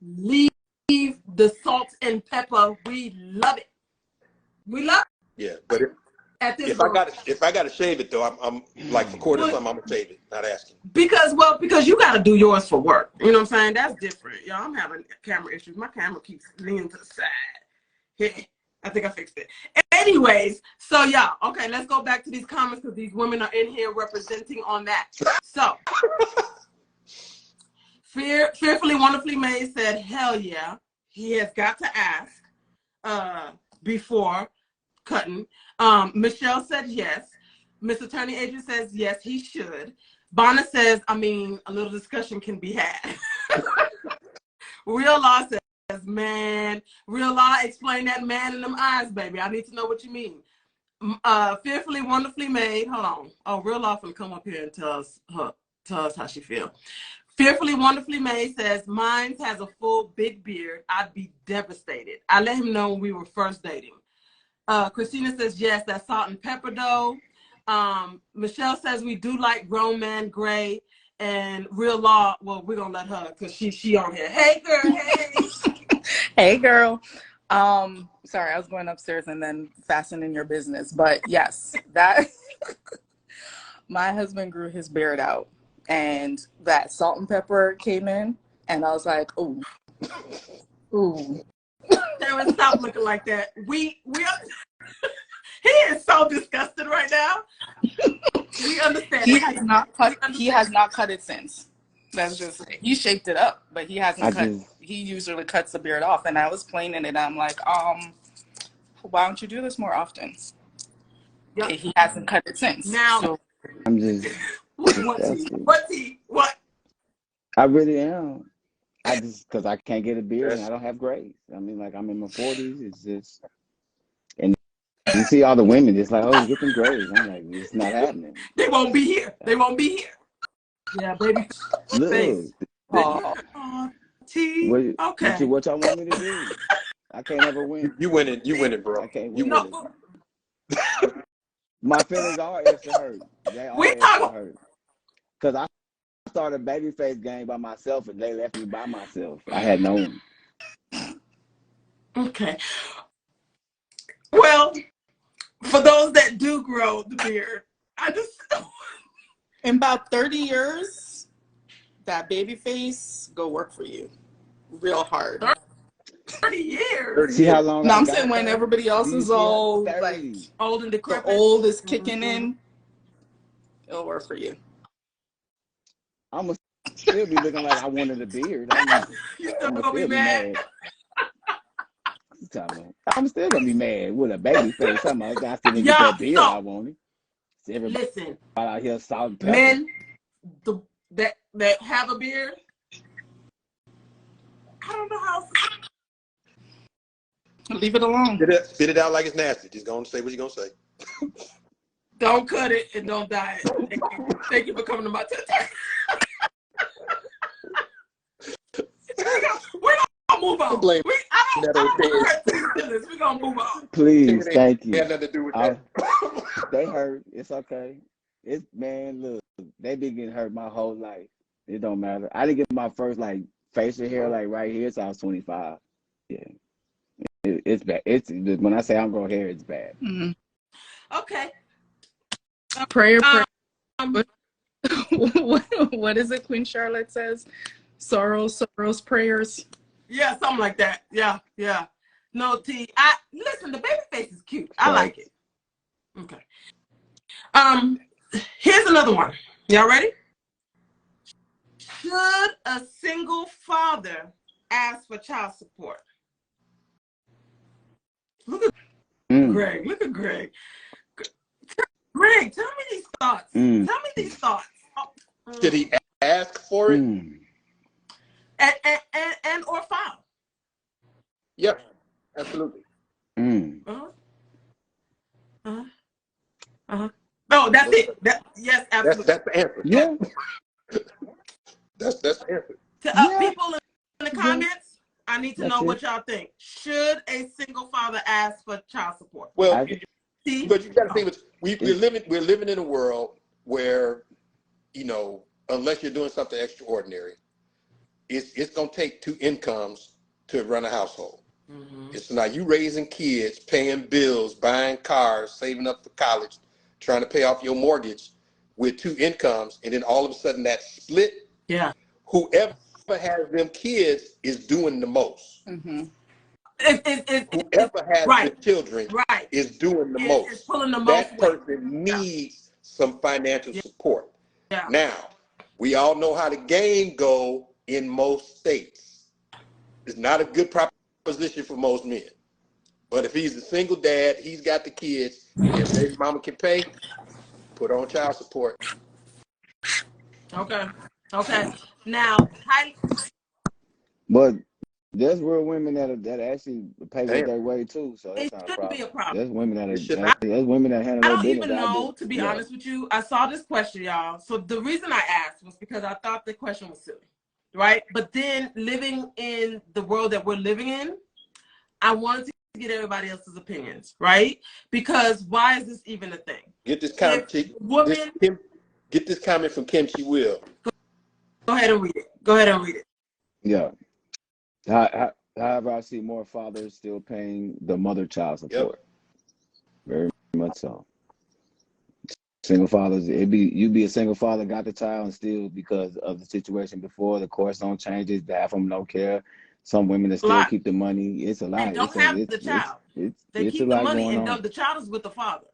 Speaker 1: leave the salt and pepper. We love it. We love it
Speaker 3: Yeah, but
Speaker 1: at this
Speaker 3: if I
Speaker 1: moment.
Speaker 3: got to shave it though, I'm like for quarter something, I'm gonna shave it. Not asking.
Speaker 1: Because you got to do yours for work. You know what I'm saying? That's different. Y'all, I'm having camera issues. My camera keeps leaning to the side. Here, I think I fixed it. Anyways, so y'all, okay, let's go back to these comments because these women are in here representing on that. So, Fearfully Wonderfully Made said, hell yeah, he has got to ask before cutting. Michelle said yes. Miss Attorney Adrian says yes, he should. Bonna says, I mean, a little discussion can be had. Real Law says, man, Real Law, explain that man in them eyes, baby. I need to know what you mean. Fearfully Wonderfully Made, hold on. Oh, Real Law can come up here and tell us how she feel. Fearfully Wonderfully Made says, mine has a full big beard. I'd be devastated. I let him know when we were first dating. Christina says, yes, that's salt and pepper though. Michelle says we do like grown man gray, and Real Law. Well, we're gonna let her because she on here. Hey girl, hey.
Speaker 5: Hey girl. Sorry, I was going upstairs and then fastening your business. But yes, that my husband grew his beard out and that salt and pepper came in and I was like, ooh.
Speaker 1: Darren, stop looking like that. We he is so disgusted right now. We understand.
Speaker 5: He has not cut it since. That's just it. He shaped it up, but he hasn't he usually cuts the beard off. And I was cleaning it and I'm like, why don't you do this more often? Yep. He hasn't cut it since.
Speaker 1: Now
Speaker 5: so.
Speaker 2: I'm just
Speaker 1: what?
Speaker 2: I really am. I just because I can't get a beard and I don't have grays. I mean, like I'm in my 40s. It's just, and you see all the women. It's like, oh, get them grays. I'm like, it's not happening.
Speaker 1: They won't be here. They won't be here. Yeah, baby.
Speaker 2: Look.
Speaker 1: T. Okay.
Speaker 2: What y'all want me to do? I can't ever win.
Speaker 3: You win it, bro.
Speaker 2: I can't win it. My feelings are extra hurt. They are extra hurt. Because I started a babyface game by myself and they left me by myself. I had no one.
Speaker 1: Okay. Well, for those that do grow the beard, I just
Speaker 5: in about 30 years, that baby face go work for you real hard.
Speaker 1: 30 years.
Speaker 2: See how long
Speaker 5: I'm saying when everybody else is all like
Speaker 1: old and decrepit.
Speaker 5: The old is kicking in, it'll work for you.
Speaker 2: I'm gonna still be looking like I wanted a beard. I'm still be mad. I'm still gonna be mad with a baby face. I still didn't get that beard I wanted.
Speaker 1: Listen,
Speaker 2: out here salt and pepper.
Speaker 1: Men that have a beard, I don't know how.
Speaker 5: Leave it alone.
Speaker 3: Spit it out like it's nasty. Just go and say what you're gonna say.
Speaker 1: Don't cut it and don't dye it. Thank you for coming to my TED. We're gonna move on. We're gonna move on.
Speaker 2: Please, thank you.
Speaker 3: Had nothing to do with that.
Speaker 2: They hurt. It's okay. Look, they been getting hurt my whole life. It don't matter. I didn't get my first facial hair right here since I was 25. Yeah. It's bad. When I say I'm growing hair, it's bad.
Speaker 5: Mm-hmm.
Speaker 1: Okay.
Speaker 5: Prayer. What is it? Queen Charlotte says, sorrows, prayers.
Speaker 1: Yeah, something like that. Yeah. No, T. Listen. The baby face is cute. I like it. Okay. Here's another one. Y'all ready? Should a single father ask for child support? Look at Greg. Look at Greg. Greg, tell me these thoughts. Tell me these thoughts.
Speaker 3: Should he ask for it?
Speaker 1: And or file?
Speaker 3: Yep, absolutely.
Speaker 1: No, that's it. Yes, absolutely.
Speaker 3: That's the answer.
Speaker 2: Yeah.
Speaker 3: That's the answer.
Speaker 1: To people in the comments, I need to know what y'all think. Should a single father ask for child support?
Speaker 3: Well, but you got to think, we're living in a world where, unless you're doing something extraordinary, it's gonna take two incomes to run a household. Mm-hmm. It's not you raising kids, paying bills, buying cars, saving up for college, trying to pay off your mortgage with two incomes, and then all of a sudden that split.
Speaker 1: Yeah.
Speaker 3: Whoever has them kids is doing the most.
Speaker 5: Mm-hmm.
Speaker 3: Whoever has the children is doing the most.
Speaker 1: It's pulling the most.
Speaker 3: That person needs some financial support. Yeah. Now, we all know how the game go in most states. It's not a good proposition for most men. But if he's a single dad, he's got the kids, if baby mama can pay, put on child support.
Speaker 1: Okay. Now,
Speaker 2: but there's real women that actually pay with their way too, so that's not a problem.
Speaker 1: Be a problem.
Speaker 2: There's women that handle
Speaker 1: I don't even know, to be honest with you. I saw this question, y'all. So the reason I asked was because I thought the question was silly, right? But then living in the world that we're living in, I wanted to get everybody else's opinions, right? Because why is this even a thing?
Speaker 3: Get this comment. Get this comment from Kim. She will.
Speaker 1: Go ahead and read it. Go ahead and read it.
Speaker 2: Yeah. However, I see more fathers still paying the mother child support. Yep. Very much so. Single fathers, you be a single father, got the child, and still because of the situation before, the courts don't change it. Half of them don't care. Some women that still keep the money. It's a lot.
Speaker 1: And don't have the child. They keep the money, and the child is with the father.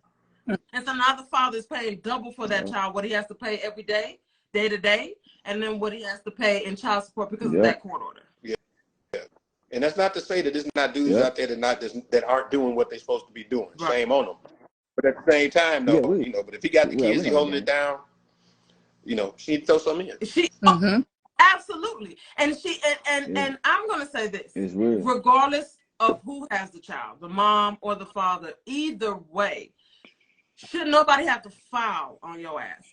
Speaker 1: And so now the father is paying double for that child, what he has to pay every day, day to day, and then what he has to pay in child support because of that court order.
Speaker 3: Yeah. And that's not to say that there's not dudes out there that aren't doing what they're supposed to be doing. Right. Shame on them. But at the same time, though, but if he got the kids, he holding it down, she need to throw something in.
Speaker 1: Absolutely. And and I'm going to say this, regardless of who has the child, the mom or the father, either way, should nobody have to file on your ass.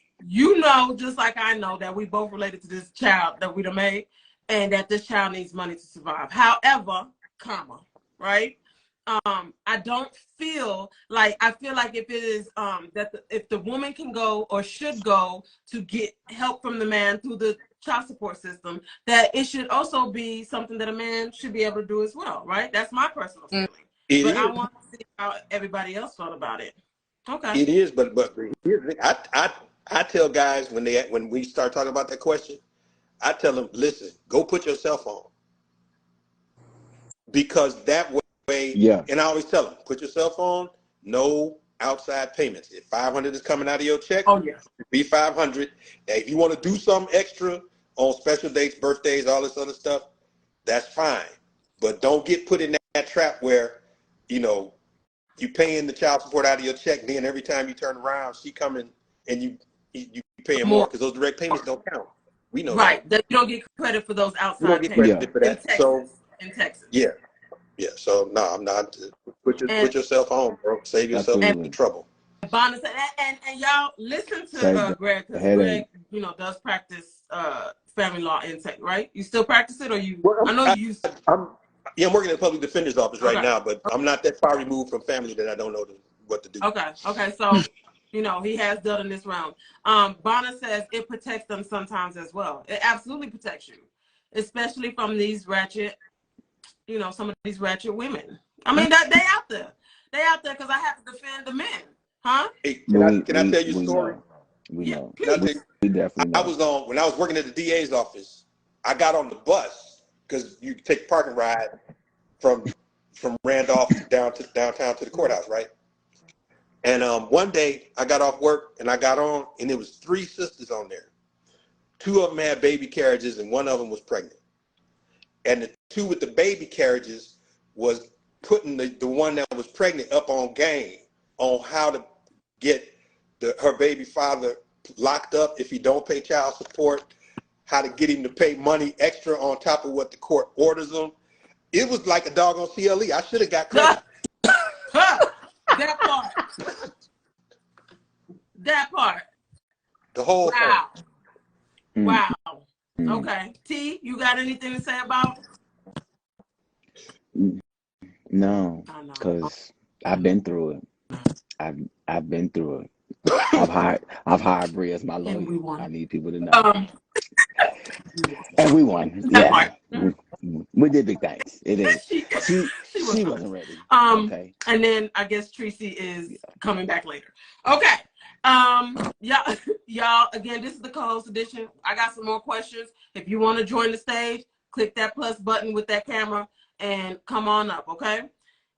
Speaker 1: Just like I know that we both related to this child that we done made and that this child needs money to survive. However, right? I don't feel like, if it is if the woman can go or should go to get help from the man through the child support system, that it should also be something that a man should be able to do as well, right? That's my personal feeling. I want to see how everybody else felt about it. Okay.
Speaker 3: It is, but I tell guys when we start talking about that question, I tell them, listen, go put your cell phone, because that way. And I always tell them, put your cell phone, no outside payments. If $500 is coming out of your check, be $500. If you want to do something extra on special dates, birthdays, all this other stuff, that's fine. But don't get put in that trap where, you paying the child support out of your check, then every time you turn around, she coming and you paying more, because those direct payments don't count. We know
Speaker 1: that you don't get credit for those outside payments.
Speaker 3: You don't get credit for that.
Speaker 1: In Texas.
Speaker 3: Yeah, so no, I'm not. Put yourself on, bro. Save yourself the trouble.
Speaker 1: Bonus, and y'all listen to Greg, because Greg, does practice family law in Texas, right? You still practice it, or you?
Speaker 3: Well,
Speaker 1: I know you used to.
Speaker 3: I'm working at the public defender's office right now, but I'm not that far removed from family that I don't know what to do.
Speaker 1: Okay, so he has dealt in this round. Bonner says it protects them sometimes as well. It absolutely protects you, especially from these ratchet. Some of these ratchet women. I mean, they out there. They out there because I have to defend the men. Huh?
Speaker 3: Hey, can I tell you a story?
Speaker 2: We know.
Speaker 3: We definitely know. When I was working at the DA's office, I got on the bus, because you take parking ride from Randolph downtown to the courthouse, right? And one day I got off work and I got on, and there was 3 sisters on there. 2 of them had baby carriages and 1 of them was pregnant. And the 2 with the baby carriages was putting the one that was pregnant up on game on how to get her baby father locked up if he don't pay child support, how to get him to pay money extra on top of what the court orders him. It was like a doggone CLE. I should have got credit.
Speaker 1: That part. That part.
Speaker 3: The whole
Speaker 1: thing. Wow. Okay. T, you got anything to say about it?
Speaker 2: No, because I've been through it. I've been through it. I've hired Brie as my lawyer. I need people to know. And we won. Yeah. We did big things. It is. She wasn't ready. Okay.
Speaker 1: And then I guess Tracy is coming back later. Okay. Y'all, again, this is the Cohost edition. I got some more questions. If you want to join the stage, click that plus button with that camera and come on up, okay?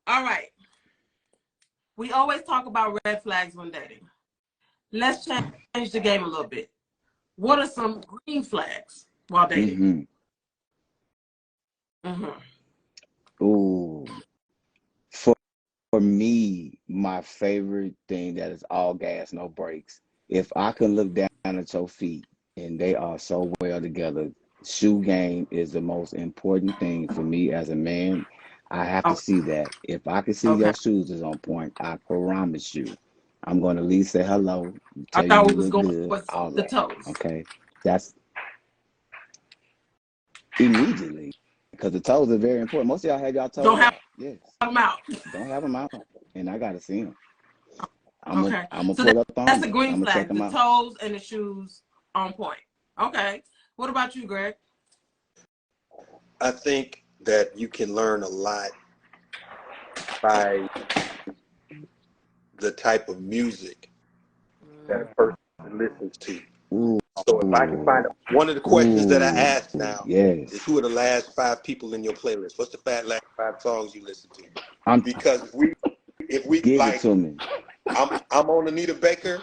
Speaker 1: All right. We always talk about red flags when dating. Let's change the game a little bit. What are some green flags while dating?
Speaker 2: Ooh. For me, my favorite thing that is all gas, no brakes. If I can look down at your feet and they are so well together, shoe game is the most important thing for me as a man. I have to see that. If I can see your shoes is on point, I promise you, I'm going to at least say hello, tell you look good, all that.
Speaker 1: Toes.
Speaker 2: Okay, that's immediately. because the toes are very important. Most of y'all have y'all toes
Speaker 1: Don't have
Speaker 2: out. Yes.
Speaker 1: them out.
Speaker 2: Don't have them out. And I got to see them.
Speaker 1: Okay.
Speaker 2: I'm going to
Speaker 1: So
Speaker 2: pull up on
Speaker 1: that's a
Speaker 2: them.
Speaker 1: green
Speaker 2: I'm going to check
Speaker 1: flag.
Speaker 2: them
Speaker 1: The
Speaker 2: out.
Speaker 1: toes and the shoes on point. Okay. What about you, Greg?
Speaker 3: I think that you can learn a lot by the type of music that a person listens to.
Speaker 2: Ooh.
Speaker 3: So if I can find one of the questions that I asked now
Speaker 2: yes.
Speaker 3: is, who are the last 5 people in your playlist? What's the last 5 songs you listen to?
Speaker 2: I'm
Speaker 3: Because if we
Speaker 2: give
Speaker 3: like,
Speaker 2: it to me.
Speaker 3: I'm on Anita Baker,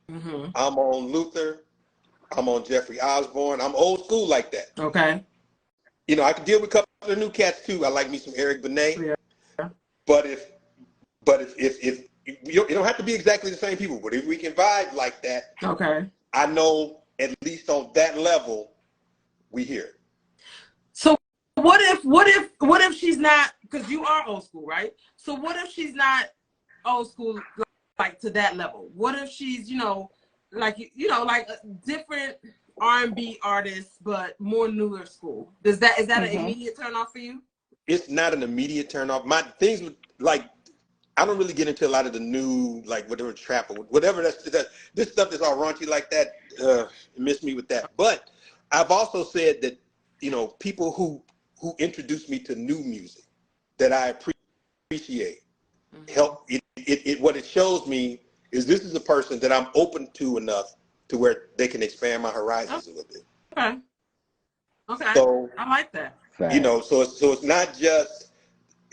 Speaker 1: Mm-hmm.
Speaker 3: I'm on Luther, I'm on Jeffrey Osborne. I'm old school like that.
Speaker 1: Okay.
Speaker 3: You know, I can deal with a couple of new cats too. I like me some Eric Benet.
Speaker 1: Yeah.
Speaker 3: But if you don't have to be exactly the same people, but if we can vibe like that,
Speaker 1: Okay.
Speaker 3: I know at least on that level, we hear it.
Speaker 1: So what if she's not, because you are old school, right? So what if she's not old school like to that level? What if she's, like a different R&B artist, but more newer school? Is that an immediate turn off for you?
Speaker 3: It's not an immediate turn off. My things like, I don't really get into a lot of the new, like whatever trap or whatever this stuff that's all raunchy like that. Miss me with that. But I've also said that, people who introduce me to new music that I appreciate help. What it shows me is this is a person that I'm open to enough to where they can expand my horizons a little bit.
Speaker 1: Okay.
Speaker 3: So
Speaker 1: I like that.
Speaker 3: So it's not just,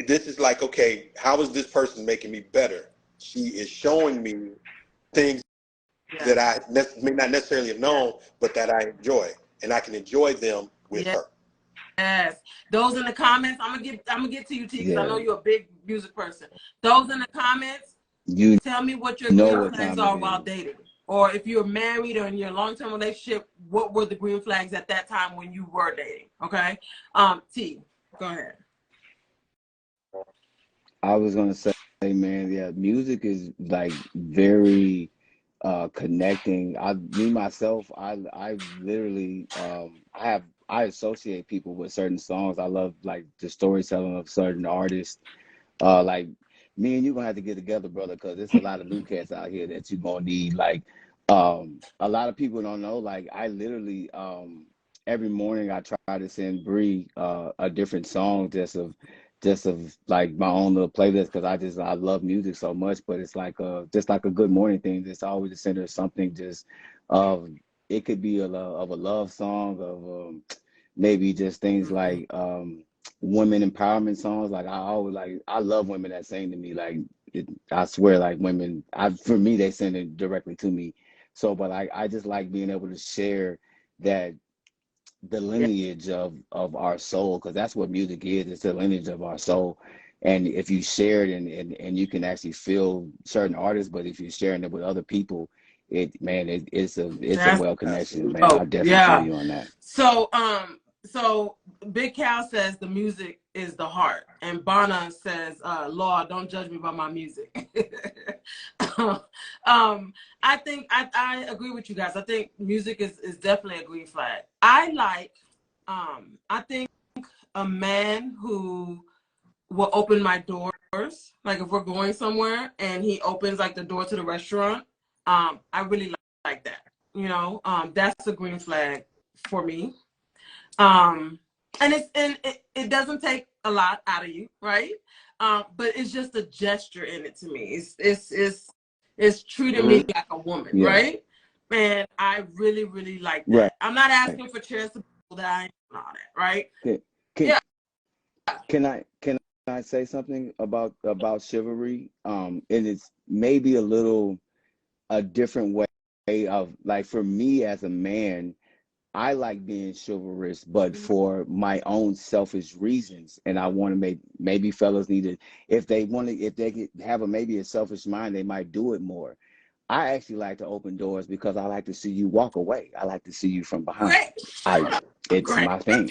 Speaker 3: this is like, okay, how is this person making me better? She is showing me things that I may not necessarily have known, but that I enjoy, and I can enjoy them with her.
Speaker 1: Yes. Those in the comments, I'm gonna get to you, T, because I know you're a big music person. Those in the comments, tell me what your green flags are while dating. Or if you're married or in your long-term relationship, what were the green flags at that time when you were dating? Okay. T, go ahead.
Speaker 2: I was gonna say, man, yeah, music is like very connecting. Myself, I literally I associate people with certain songs. I love like the storytelling of certain artists. Like me and you gonna have to get together, brother, because there's a lot of new cats out here that you gonna need. Like a lot of people don't know, like I literally every morning I try to send Bree a different song just of like my own little playlist, because I love music so much. But it's like just like a good morning thing, just always to send her something just of, it could be of a love song, of maybe just things like women empowerment songs. Like I love women that sing to me. Like I swear, like women, for me, they send it directly to me. So, but I just like being able to share that, the lineage of our soul, because that's what music is. It's the lineage of our soul. And if you share it and you can actually feel certain artists, but if you're sharing it with other people, it's a well connection, man. I'll definitely feel you on that.
Speaker 1: So Big Cal says the music is the heart, and Bana says, Lord, don't judge me by my music. I think I agree with you guys. I think music is definitely a green flag. I think a man who will open my doors, like if we're going somewhere and he opens like the door to the restaurant, I really like that. That's a green flag for me. And it doesn't take a lot out of you, right? But it's just a gesture in it to me. It's treating me like a woman, right? And I really, really like that.
Speaker 2: Right.
Speaker 1: I'm not asking for chairs to that I ain't all that, right?
Speaker 2: Can I say something about chivalry? And it's maybe a different way of, like, for me as a man, I like being chivalrous, but for my own selfish reasons. And I want to maybe fellas need to, if they could have maybe a selfish mind, they might do it more. I actually like to open doors because I like to see you walk away. I like to see you from behind. It's my thing.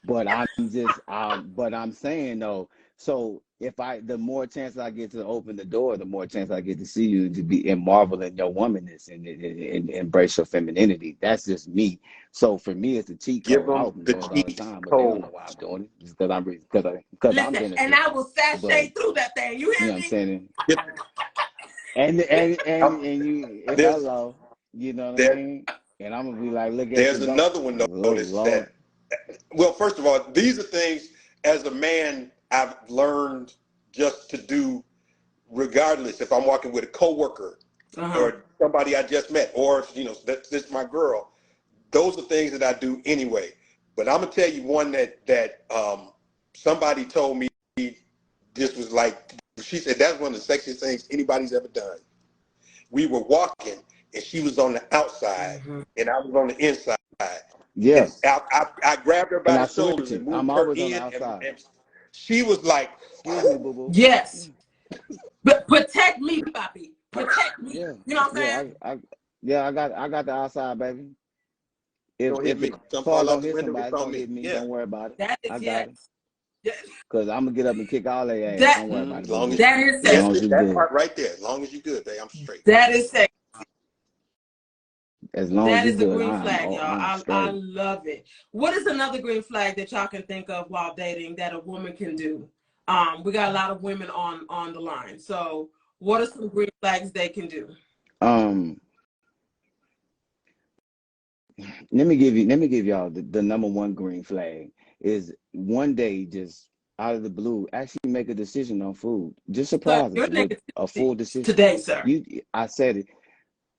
Speaker 2: But I'm saying though, so the more chance I get to open the door, the more chance I get to see you, to be and marvel in your womanness and embrace your femininity. That's just me. So for me, it's a cheat
Speaker 3: Give
Speaker 2: code. I
Speaker 3: them
Speaker 2: open
Speaker 3: the
Speaker 2: doors all the
Speaker 3: cheat
Speaker 2: time, but they don't
Speaker 3: code.
Speaker 2: know why I'm doing it. It's because I'm
Speaker 1: Listen, and I
Speaker 2: benefiting.
Speaker 1: will
Speaker 2: But
Speaker 1: sashay through that thing. You
Speaker 2: you
Speaker 1: hear
Speaker 2: know what I'm
Speaker 1: me?
Speaker 2: saying?
Speaker 3: Get,
Speaker 2: And you
Speaker 3: there's
Speaker 2: hello, you know what I
Speaker 3: there,
Speaker 2: mean? And I'm gonna be like, look at you
Speaker 3: there's
Speaker 2: go.
Speaker 3: another one
Speaker 2: Oh
Speaker 3: notice
Speaker 2: Lord.
Speaker 3: that, well, first of all, these are things as a man I've learned just to do, regardless if I'm walking with a coworker or somebody I just met, or if, that's this my girl. Those are things that I do anyway. But I'm gonna tell you one that somebody told me. This was like, she said that's one of the sexiest things anybody's ever done. We were walking, and she was on the outside, and I was on the inside.
Speaker 2: Yeah.
Speaker 3: And I grabbed her by
Speaker 2: And
Speaker 3: the
Speaker 2: I switch
Speaker 3: shoulders
Speaker 2: it.
Speaker 3: and
Speaker 2: I'm
Speaker 3: moved her
Speaker 2: always on the
Speaker 3: in,
Speaker 2: outside.
Speaker 3: and she was like,
Speaker 2: Excuse me, boo boo.
Speaker 1: Yes. But protect me, Bobby. Protect me.
Speaker 2: Yeah.
Speaker 1: You know what I'm
Speaker 2: Yeah.
Speaker 1: saying?
Speaker 2: I got the outside, baby.
Speaker 3: "Don't hit
Speaker 2: If
Speaker 3: me.
Speaker 2: the
Speaker 3: Don't
Speaker 2: car
Speaker 3: fall out
Speaker 2: gonna
Speaker 3: the
Speaker 2: hit
Speaker 3: window.
Speaker 2: somebody,
Speaker 3: It's
Speaker 2: it's
Speaker 3: on
Speaker 2: gonna
Speaker 3: me."
Speaker 2: hit me.
Speaker 3: Yeah.
Speaker 2: Don't worry about it.
Speaker 1: That
Speaker 2: I
Speaker 1: is
Speaker 2: got it.
Speaker 1: yes. Yes.
Speaker 2: Cause I'm gonna get up and kick all their ass.
Speaker 1: That
Speaker 2: Don't worry about
Speaker 3: As
Speaker 2: it, boo
Speaker 3: long as
Speaker 2: boo.
Speaker 1: that is
Speaker 2: As
Speaker 3: yes,
Speaker 2: long
Speaker 1: sexy.
Speaker 2: as you
Speaker 3: that
Speaker 2: good.
Speaker 3: part right there. As long as you good, babe, I'm straight.
Speaker 1: That is sexy.
Speaker 2: As long as
Speaker 1: That
Speaker 2: you
Speaker 1: is a
Speaker 2: good,
Speaker 1: green flag, y'all.
Speaker 2: I'm
Speaker 1: I
Speaker 2: straight.
Speaker 1: love it. What is another green flag that y'all can think of while dating that a woman can do? We got a lot of women on the line. So what are some green flags they can do?
Speaker 2: Um, let me give y'all the number one green flag is one day just out of the blue actually make a decision on food. Just
Speaker 1: Sir,
Speaker 2: surprise us
Speaker 1: your
Speaker 2: with a
Speaker 1: negativity
Speaker 2: full decision.
Speaker 1: today, sir.
Speaker 2: I said it.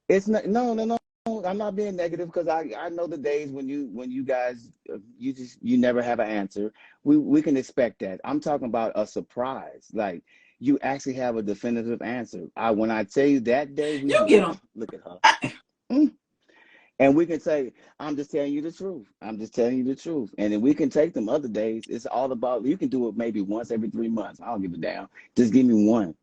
Speaker 2: It's not no. I'm not being negative because I know the days when you guys you never have an answer. We can expect that. I'm talking about a surprise. Like you actually have a definitive answer. When I tell you that day we
Speaker 1: You get them.
Speaker 2: look at her. Mm. And we can say, I'm just telling you the truth. I'm just telling you the truth. And then we can take them other days. It's all about, you can do it maybe once every 3 months. I don't give a damn. Just give me one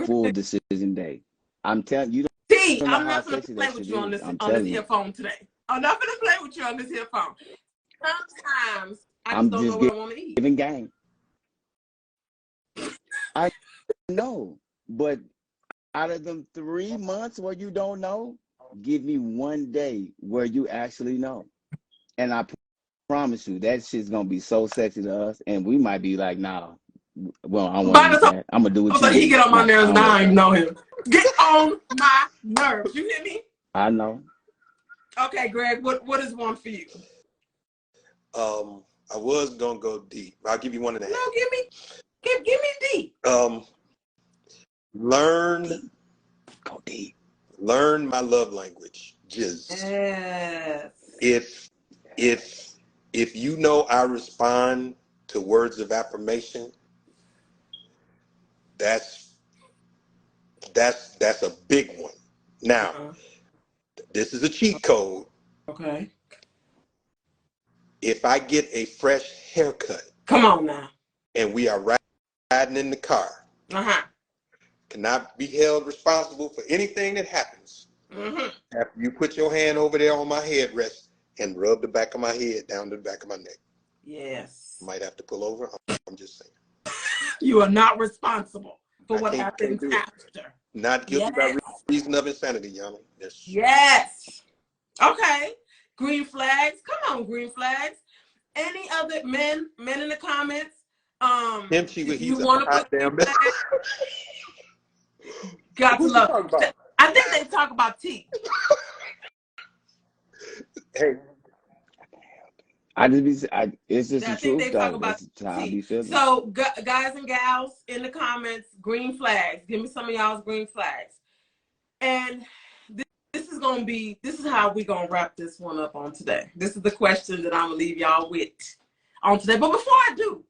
Speaker 2: full decision day. I'm telling you,
Speaker 1: T,
Speaker 2: don't know
Speaker 1: I'm
Speaker 2: how
Speaker 1: not gonna
Speaker 2: sexy
Speaker 1: play
Speaker 2: that
Speaker 1: with
Speaker 2: shit
Speaker 1: you
Speaker 2: is. I'm
Speaker 1: on this
Speaker 2: telling you.
Speaker 1: earphone today. I'm not gonna play with you on this earphone. Sometimes I just
Speaker 2: I'm
Speaker 1: don't know
Speaker 2: just
Speaker 1: what I want to eat.
Speaker 2: giving game. I know. But out of them 3 months where you don't know, give me one day where you actually know. And I promise you, that shit's gonna be so sexy to us, and we might be like, nah, well, I want
Speaker 1: By
Speaker 2: to
Speaker 1: the
Speaker 2: eat
Speaker 1: time
Speaker 2: that. I'm gonna do what you
Speaker 1: he
Speaker 2: do.
Speaker 1: get on my
Speaker 2: No, I
Speaker 1: nerves
Speaker 2: don't
Speaker 1: now,
Speaker 2: want
Speaker 1: I
Speaker 2: that.
Speaker 1: know him. Get on my nerves. You hear me?
Speaker 2: I know.
Speaker 1: Okay, Greg. What is one for you?
Speaker 3: I was gonna go deep. I'll give you one and a
Speaker 1: No,
Speaker 3: half.
Speaker 1: give me D.
Speaker 3: Learn
Speaker 2: Go deep.
Speaker 3: learn my love language. Jizz.
Speaker 1: Yes.
Speaker 3: If you know I respond to words of affirmation, that's a big one. Now, this is a cheat code.
Speaker 1: Okay.
Speaker 3: If I get a fresh haircut
Speaker 1: Come on now.
Speaker 3: and we are riding in the car, cannot be held responsible for anything that happens after you put your hand over there on my headrest and rub the back of my head down to the back of my neck.
Speaker 1: Yes.
Speaker 3: Might have to pull over. I'm just saying.
Speaker 1: You are not responsible for what
Speaker 3: can't
Speaker 1: happens
Speaker 3: do it.
Speaker 1: after.
Speaker 3: Not guilty by reason of insanity, Yana.
Speaker 1: Yes. Okay. Green flags. Come on, green flags. Any other men in the comments?
Speaker 3: He's a
Speaker 1: want to
Speaker 3: hot
Speaker 1: put
Speaker 3: damn.
Speaker 1: got to
Speaker 3: Who's
Speaker 1: love.
Speaker 3: talking about?
Speaker 1: I think they talk about T.
Speaker 3: Hey,
Speaker 2: it's just
Speaker 1: I
Speaker 2: the
Speaker 1: think
Speaker 2: truth,
Speaker 1: they talk
Speaker 2: though.
Speaker 1: about
Speaker 2: That's how I
Speaker 1: T.
Speaker 2: be feeling.
Speaker 1: So, guys and gals in the comments, green flags. Give me some of y'all's green flags. And this is how we're going to wrap this one up on today. This is the question that I'm going to leave y'all with on today. But before I do,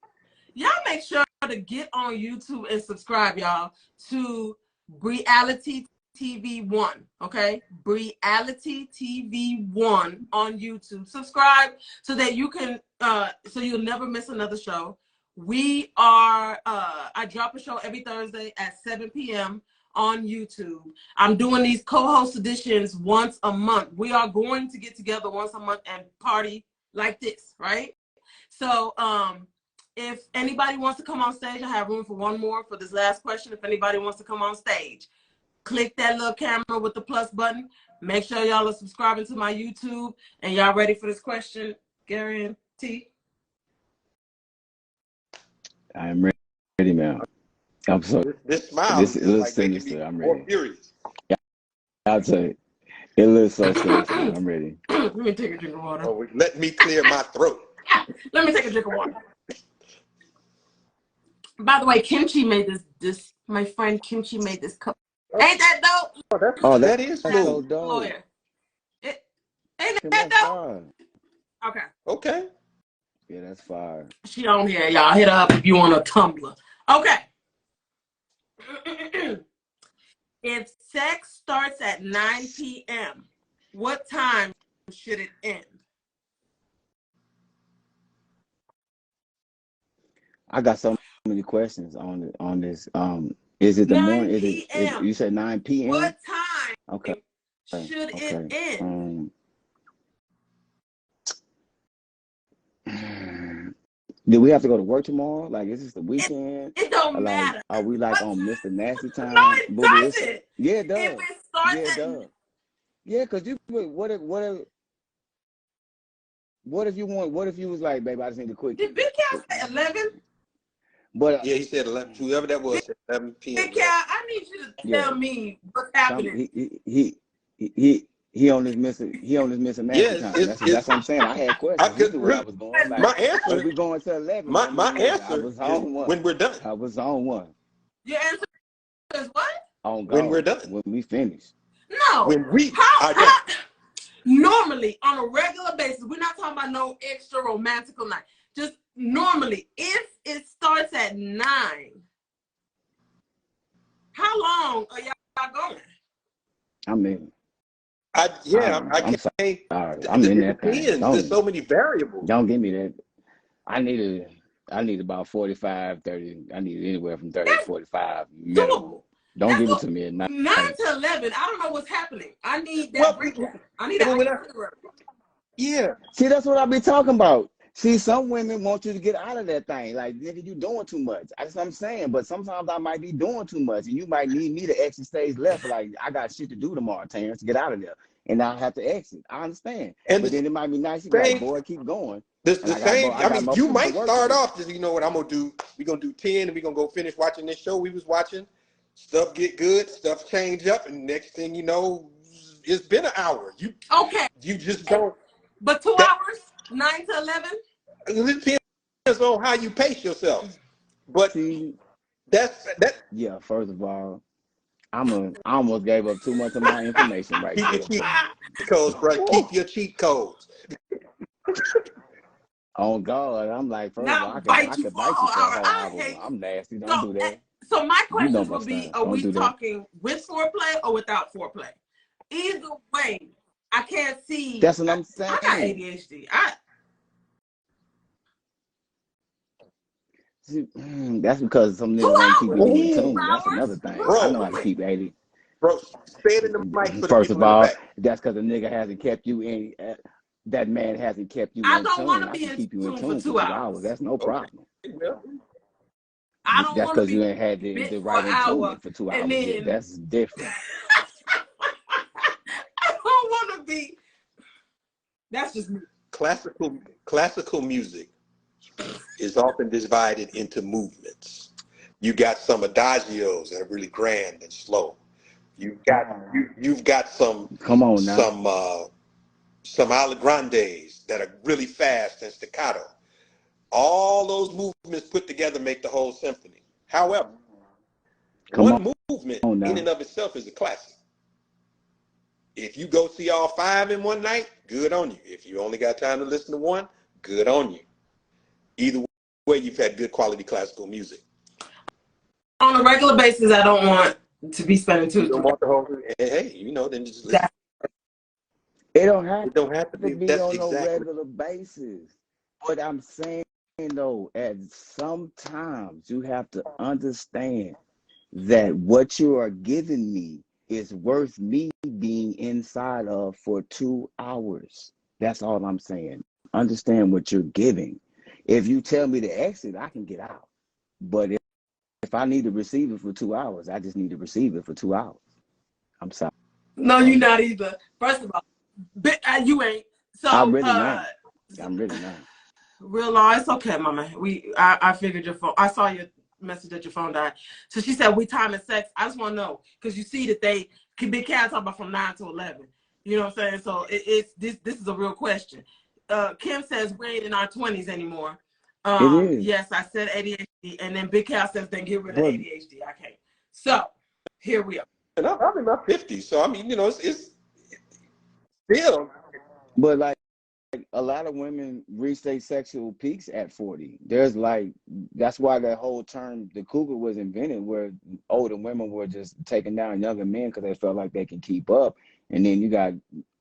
Speaker 1: y'all make sure to get on YouTube and subscribe, y'all, to Reality TV 1, okay? Reality TV 1 on YouTube. Subscribe so that you can, so you'll never miss another show. We are, I drop a show every Thursday at 7 p.m. on YouTube. I'm doing these co-host editions once a month. We are going to get together once a month and party like this, right? So, If anybody wants to come on stage, I have room for one more for this last question. If anybody wants to come on stage, click that little camera with the plus button. Make sure y'all are subscribing to my YouTube. And y'all ready for this question, Gary and T?
Speaker 2: I'm ready now. I'm sorry.
Speaker 3: This smile
Speaker 2: This
Speaker 3: is
Speaker 2: it looks
Speaker 3: like making me
Speaker 2: sinister. I'm
Speaker 3: more
Speaker 2: ready.
Speaker 3: furious.
Speaker 2: I'll tell you. It looks so sinister. I'm ready.
Speaker 1: Let me take a drink of water.
Speaker 3: Oh, let me clear my throat.
Speaker 1: Let me take a drink of water. By the way, Kimchi made this. My friend Kimchi made this cup. Ain't that dope?
Speaker 2: Oh,
Speaker 3: that is
Speaker 2: that's so
Speaker 3: smooth.
Speaker 2: dope.
Speaker 1: Lawyer. Ain't
Speaker 2: Kim,
Speaker 1: that
Speaker 2: that's
Speaker 1: dope?
Speaker 2: fire.
Speaker 1: Okay.
Speaker 3: Okay.
Speaker 2: Yeah, that's fire.
Speaker 1: She on here, y'all. Hit her up if you want a tumbler. Okay. If sex starts at 9 p.m., what time should it end?
Speaker 2: I got so many questions on this. Is it the
Speaker 1: 9
Speaker 2: morning? Is
Speaker 1: p.m.
Speaker 2: you said 9 p.m.?
Speaker 1: What time
Speaker 2: Okay.
Speaker 1: should it
Speaker 2: Okay.
Speaker 1: end?
Speaker 2: Do we have to go to work tomorrow? Like, is this the weekend?
Speaker 1: It don't
Speaker 2: Like,
Speaker 1: matter.
Speaker 2: are we like
Speaker 1: What
Speaker 2: on Mr. Nasty
Speaker 1: No,
Speaker 2: time?
Speaker 1: it
Speaker 2: Boo boo,
Speaker 1: doesn't.
Speaker 2: yeah, it does.
Speaker 1: If it starts
Speaker 2: Yeah, it
Speaker 1: at
Speaker 2: does. Yeah, cause what if you was like, babe, I just need a quick.
Speaker 1: Did Big Cat say 11?
Speaker 2: But
Speaker 3: Yeah, he said 11. Whoever that was said 11 p.m.
Speaker 1: Big Cat, I need you to tell me what's happening.
Speaker 2: he on this Mr. Nasty
Speaker 3: Yes,
Speaker 2: time. That's what I'm saying. I had questions. He knew where I was going. Like,
Speaker 3: my
Speaker 2: if
Speaker 3: answer,
Speaker 2: we going to 11,
Speaker 3: my
Speaker 2: I
Speaker 3: answer
Speaker 2: was
Speaker 3: is
Speaker 2: on one.
Speaker 3: when we're done.
Speaker 2: I was on one.
Speaker 1: Your answer is what?
Speaker 2: On
Speaker 3: When we're
Speaker 2: God,
Speaker 3: done.
Speaker 2: when we finish.
Speaker 1: No.
Speaker 3: When we are
Speaker 1: How
Speaker 3: done.
Speaker 1: normally on a regular basis, we're not talking about no extra romantical night. Just normally, if it starts at 9, how long are y'all going?
Speaker 2: I'm in.
Speaker 3: I
Speaker 2: I'm
Speaker 3: can't.
Speaker 2: sorry. I'm in that thing.
Speaker 3: Depends. There's so many variables.
Speaker 2: Don't give me that. I need about 45, 30. I need anywhere from 30 to 45 minimum.
Speaker 1: Doable.
Speaker 2: Don't give it to me at 9.
Speaker 1: 9 to 11. I don't know what's happening. I need that breakdown. I need that.
Speaker 3: Yeah.
Speaker 2: See, that's what I be talking about. See, some women want you to get out of that thing. Like, nigga, you doing too much. That's what I'm saying. But sometimes I might be doing too much, and you might need me to exit stage left. Like, I got shit to do tomorrow, Terrence. Get out of there, and I have to exit. I understand.
Speaker 3: And
Speaker 2: but then it might be nice. You like, boy, keep going.
Speaker 3: The same. I mean, you might start off
Speaker 2: just,
Speaker 3: you know what I'm gonna do. We're gonna do 10, and we're gonna go finish watching this show we was watching. Stuff get good, stuff change up, and next thing you know, it's been an hour. You just don't.
Speaker 1: But 2 hours, 9 to 11.
Speaker 3: It depends on how you pace yourself. But
Speaker 2: see,
Speaker 3: that.
Speaker 2: Yeah, first of all, I almost gave up too much of my information right
Speaker 3: Keep
Speaker 2: there.
Speaker 3: your cheat codes, bro. Keep your cheat codes.
Speaker 2: Oh God, I'm like, first of all, I could bite you for a whole hour. I'm nasty. Don't do that.
Speaker 1: So my questions would be: are we talking with foreplay or without foreplay? Either way, I can't see.
Speaker 2: That's what I'm saying.
Speaker 1: I got ADHD.
Speaker 2: See, that's because some niggas won't keep you in tune. That's another thing.
Speaker 3: Bro,
Speaker 2: I know how to keep 80.
Speaker 3: Bro, say it in the mic. For
Speaker 2: First
Speaker 3: the
Speaker 2: of all,
Speaker 3: back.
Speaker 2: that's because the nigga hasn't kept you in. That man hasn't kept you in tune. I don't want to be in tune for 2 hours. That's no problem.
Speaker 1: I don't
Speaker 2: that's because you ain't had the right attunement for 2 hours.
Speaker 1: Then,
Speaker 2: yeah, that's different.
Speaker 1: I don't want to be. That's just me.
Speaker 3: Classical music is often divided into movements. You got some adagios that are really grand and slow. You've got some
Speaker 2: come on now.
Speaker 3: Some allegrandes that are really fast and staccato. All those movements put together make the whole symphony. However, one movement in and of itself is a classic. If you go see all 5 in one night, good on you. If you only got time to listen to one, good on you. Either way, you've had good quality classical music.
Speaker 1: On a regular basis, I don't want to be spending 2 to 3
Speaker 3: hours. Hey, you know, then just listen.
Speaker 2: It don't have
Speaker 3: to
Speaker 2: be on no regular basis. What I'm saying, though, at sometimes you have to understand that what you are giving me is worth me being inside of for 2 hours. That's all I'm saying. Understand what you're giving. If you tell me to exit, I can get out. But if I need to receive it for 2 hours, I just need to receive it for 2 hours. I'm sorry.
Speaker 1: No, you're not either. First of all, you ain't. So
Speaker 2: I'm really not. I'm really not.
Speaker 1: Real law, it's okay, mama. I figured your phone. I saw your message that your phone died. So she said we time and sex. I just want to know because you see that they can be cat talking about from 9 to 11. You know what I'm saying? So it's this is a real question. Kim says we ain't in our 20s anymore.
Speaker 2: It is.
Speaker 1: Yes, I said ADHD, and then Big Cal says then get rid of
Speaker 2: But
Speaker 1: ADHD. I can't. So here we are.
Speaker 3: And I'm in my 50s, so I mean, you know, it's still.
Speaker 2: but like a lot of women reach their sexual peaks at 40. There's like that's why that whole term the cougar was invented, where older women were just taking down younger men because they felt like they can keep up, and then you got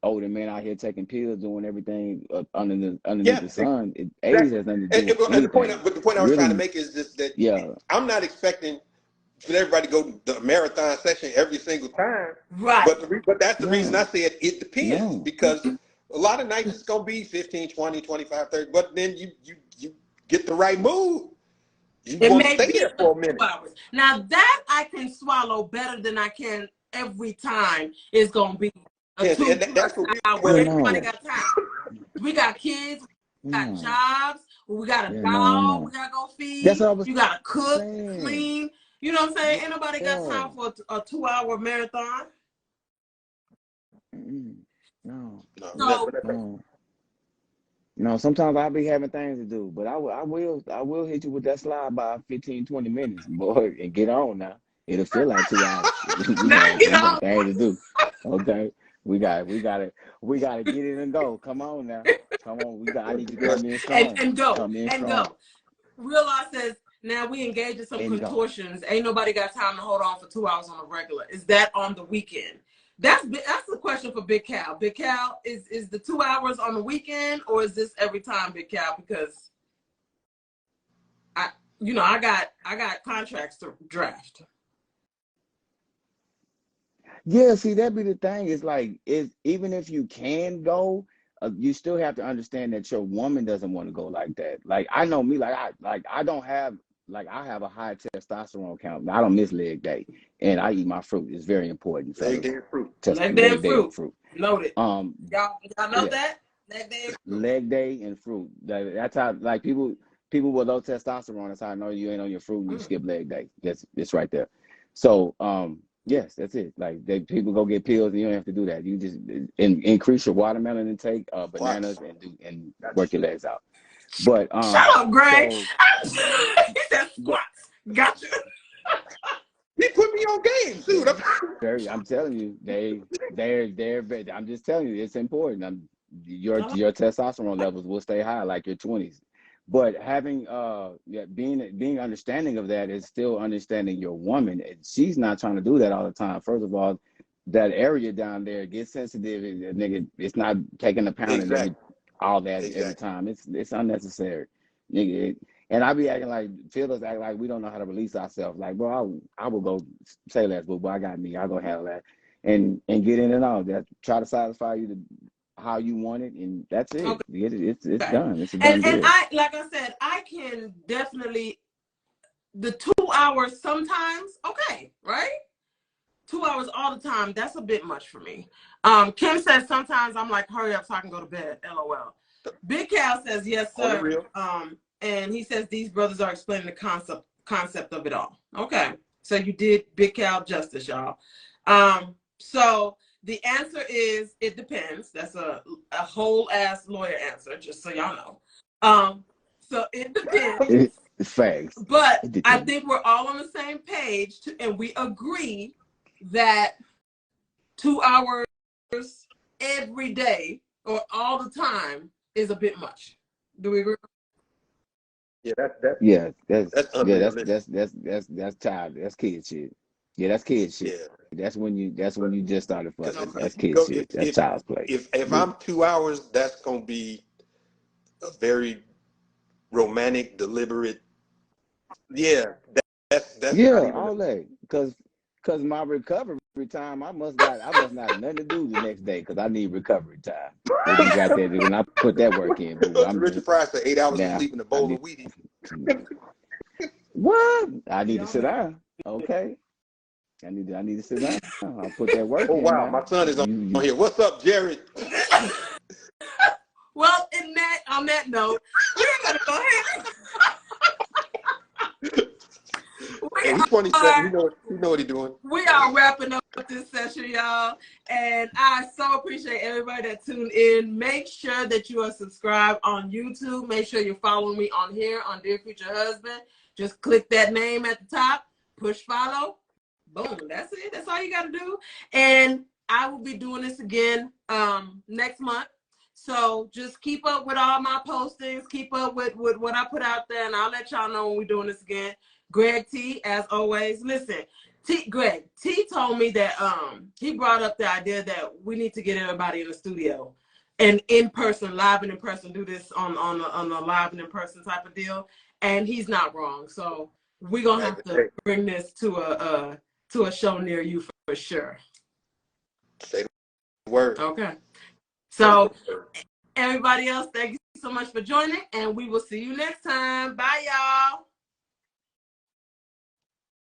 Speaker 2: older men out here taking pills, doing everything underneath
Speaker 3: Yeah,
Speaker 2: the sun. Age
Speaker 3: exactly.
Speaker 2: has nothing to do with
Speaker 3: And the point,
Speaker 2: anything.
Speaker 3: but the point I was trying to
Speaker 2: Really,
Speaker 3: make is just that
Speaker 2: yeah,
Speaker 3: I'm not expecting for everybody to go to the marathon session every single time.
Speaker 1: Right.
Speaker 3: But that's the reason I
Speaker 2: no,
Speaker 3: said it depends,
Speaker 2: no.
Speaker 3: because a lot of nights it's going to be 15, 20, 25, 30, but then you get the right mood. You
Speaker 1: It
Speaker 3: want to
Speaker 1: may
Speaker 3: stay
Speaker 1: be
Speaker 3: there
Speaker 1: for
Speaker 3: for a
Speaker 1: 2
Speaker 3: minute.
Speaker 1: hours. Now that I can swallow better than I can every time is gonna be a
Speaker 3: Yes,
Speaker 1: two
Speaker 3: and
Speaker 1: plus
Speaker 3: that's what we
Speaker 1: hours.
Speaker 2: Yeah,
Speaker 3: well,
Speaker 1: Everybody
Speaker 2: no,
Speaker 1: got time. We got kids, we got
Speaker 2: no,
Speaker 1: jobs, we got a
Speaker 2: yeah,
Speaker 1: dog we
Speaker 2: no.
Speaker 1: gotta go
Speaker 2: That's
Speaker 1: feed,
Speaker 2: what I was
Speaker 1: you gotta cook,
Speaker 2: saying.
Speaker 1: clean. You know what I'm saying? Ain't nobody got
Speaker 2: Yeah.
Speaker 1: time for a 2 hour marathon.
Speaker 2: Mm-mm. No,
Speaker 3: no,
Speaker 1: So
Speaker 2: no, no. Sometimes I'll be having things to do, but I will hit you with that slide by 15, 20 minutes, boy, and get on now. It'll feel like 2 hours. We
Speaker 1: now
Speaker 2: got
Speaker 1: you
Speaker 2: we got
Speaker 1: know
Speaker 2: things to do. Okay. We gotta get it and go. Come on now. Come on. I need you to come in strong.
Speaker 1: and go
Speaker 2: Come in
Speaker 1: and
Speaker 2: strong
Speaker 1: go. Real Law says now we engage in some
Speaker 2: and go.
Speaker 1: contortions. Ain't nobody got time to hold on for 2 hours on a regular. Is that on the weekend? That's the question for Big Cal. Big Cal, is the 2 hours on the weekend or is this every time, Big Cal? Because I got contracts to draft.
Speaker 2: Yeah, see, that be the thing. It's like, even if you can go, you still have to understand that your woman doesn't want to go like that. Like I know me, I don't have I have a high testosterone count. I don't miss leg day, and I eat my fruit. It's very important,
Speaker 3: leg
Speaker 2: fellas.
Speaker 3: day fruit.
Speaker 1: Leg day
Speaker 2: Leg
Speaker 1: and
Speaker 2: day and
Speaker 1: fruit.
Speaker 2: fruit.
Speaker 1: Noted.
Speaker 2: Um,
Speaker 1: Y'all know
Speaker 2: yeah,
Speaker 1: that? Leg day and fruit.
Speaker 2: leg day and fruit. That's how like people with low testosterone. That's how I know you ain't on your fruit and you skip leg day. It's right there. So yes, that's it. Like people go get pills and you don't have to do that. You just increase your watermelon intake, bananas,
Speaker 3: Watch.
Speaker 2: and work your legs out. But
Speaker 1: Shut up, Greg.
Speaker 2: so
Speaker 1: He said
Speaker 2: but
Speaker 1: squats. Gotcha.
Speaker 3: He put me on game too.
Speaker 2: I'm telling you, they're I'm just telling you, it's important. Your testosterone levels will stay high like your 20s. But having being understanding of that is still understanding your woman. And she's not trying to do that all the time. First of all, that area down there gets sensitive. Nigga, it's not taking a pound and
Speaker 3: Exactly.
Speaker 2: all that every
Speaker 3: Exactly.
Speaker 2: time. It's unnecessary. Nigga, and I be acting like feelers act like we don't know how to release ourselves. Like, bro, I will go say less, but I got me. I'll go handle that and get in and out. That try to satisfy you to how you want it, and that's it.
Speaker 1: Okay.
Speaker 2: It's done. It's a
Speaker 1: And
Speaker 2: done deal.
Speaker 1: I like I said, I can definitely the 2 hours sometimes, okay, right? 2 hours all the time, that's a bit much for me. Kim says sometimes I'm like, hurry up so I can go to bed. LOL. Big Cal says, yes,
Speaker 3: On the
Speaker 1: sir.
Speaker 3: real.
Speaker 1: And he says these brothers are explaining the concept of it all. Okay. So you did Big Cal justice, y'all. So the answer is it depends. That's a whole ass lawyer answer, just so y'all know. So it depends.
Speaker 2: It's facts.
Speaker 1: But
Speaker 2: It
Speaker 1: I
Speaker 2: depends.
Speaker 1: think we're all on the same page, and we agree that 2 hours every day or all the time is a bit much. Do we agree?
Speaker 3: Yeah,
Speaker 2: Yeah,
Speaker 3: that's
Speaker 2: yeah,
Speaker 3: unrealistic.
Speaker 2: that's child. That's kid shit. Yeah, that's kid shit.
Speaker 3: Yeah.
Speaker 2: That's when you just started
Speaker 3: Because
Speaker 2: fucking.
Speaker 1: Okay.
Speaker 2: That's kid shit. That's child's play.
Speaker 3: if
Speaker 2: Yeah,
Speaker 3: I'm 2 hours, that's gonna be a very romantic, deliberate. Yeah, that's not
Speaker 2: yeah,
Speaker 3: even.
Speaker 2: all that. Because Cause my recovery time, I must not have nothing to do the next day because I need recovery time. They just got that, and I put that work in. Boo. I'm
Speaker 3: Richard Pryor said 8 hours of
Speaker 2: now.
Speaker 3: sleep in a
Speaker 2: I
Speaker 3: bowl
Speaker 2: need
Speaker 3: of Wheaties.
Speaker 2: what? I need to sit down. Okay. I need to sit down. I'll put that work
Speaker 3: Oh
Speaker 2: in
Speaker 3: wow,
Speaker 2: now.
Speaker 3: my son is on here. What's up, Jared?
Speaker 1: Well, on that note, we're gonna go ahead.
Speaker 3: Hey, he's 27. You know what he's doing.
Speaker 1: We are wrapping up this session, y'all. And I so appreciate everybody that tuned in. Make sure that you are subscribed on YouTube. Make sure you're following me on here on Dear Future Husband. Just click that name at the top, push follow. Boom. That's it. That's all you got to do. And I will be doing this again next month. So just keep up with all my postings. Keep up with what I put out there. And I'll let y'all know when we're doing this again. Greg T, as always. Listen, Greg T told me that he brought up the idea that we need to get everybody in the studio and in person, live and in person, do this on a live and in person type of deal. And he's not wrong. So we're gonna have to bring this to a show near you for sure.
Speaker 3: Say the word.
Speaker 1: Okay. So everybody else, thank you so much for joining, and we will see you next time. Bye, y'all.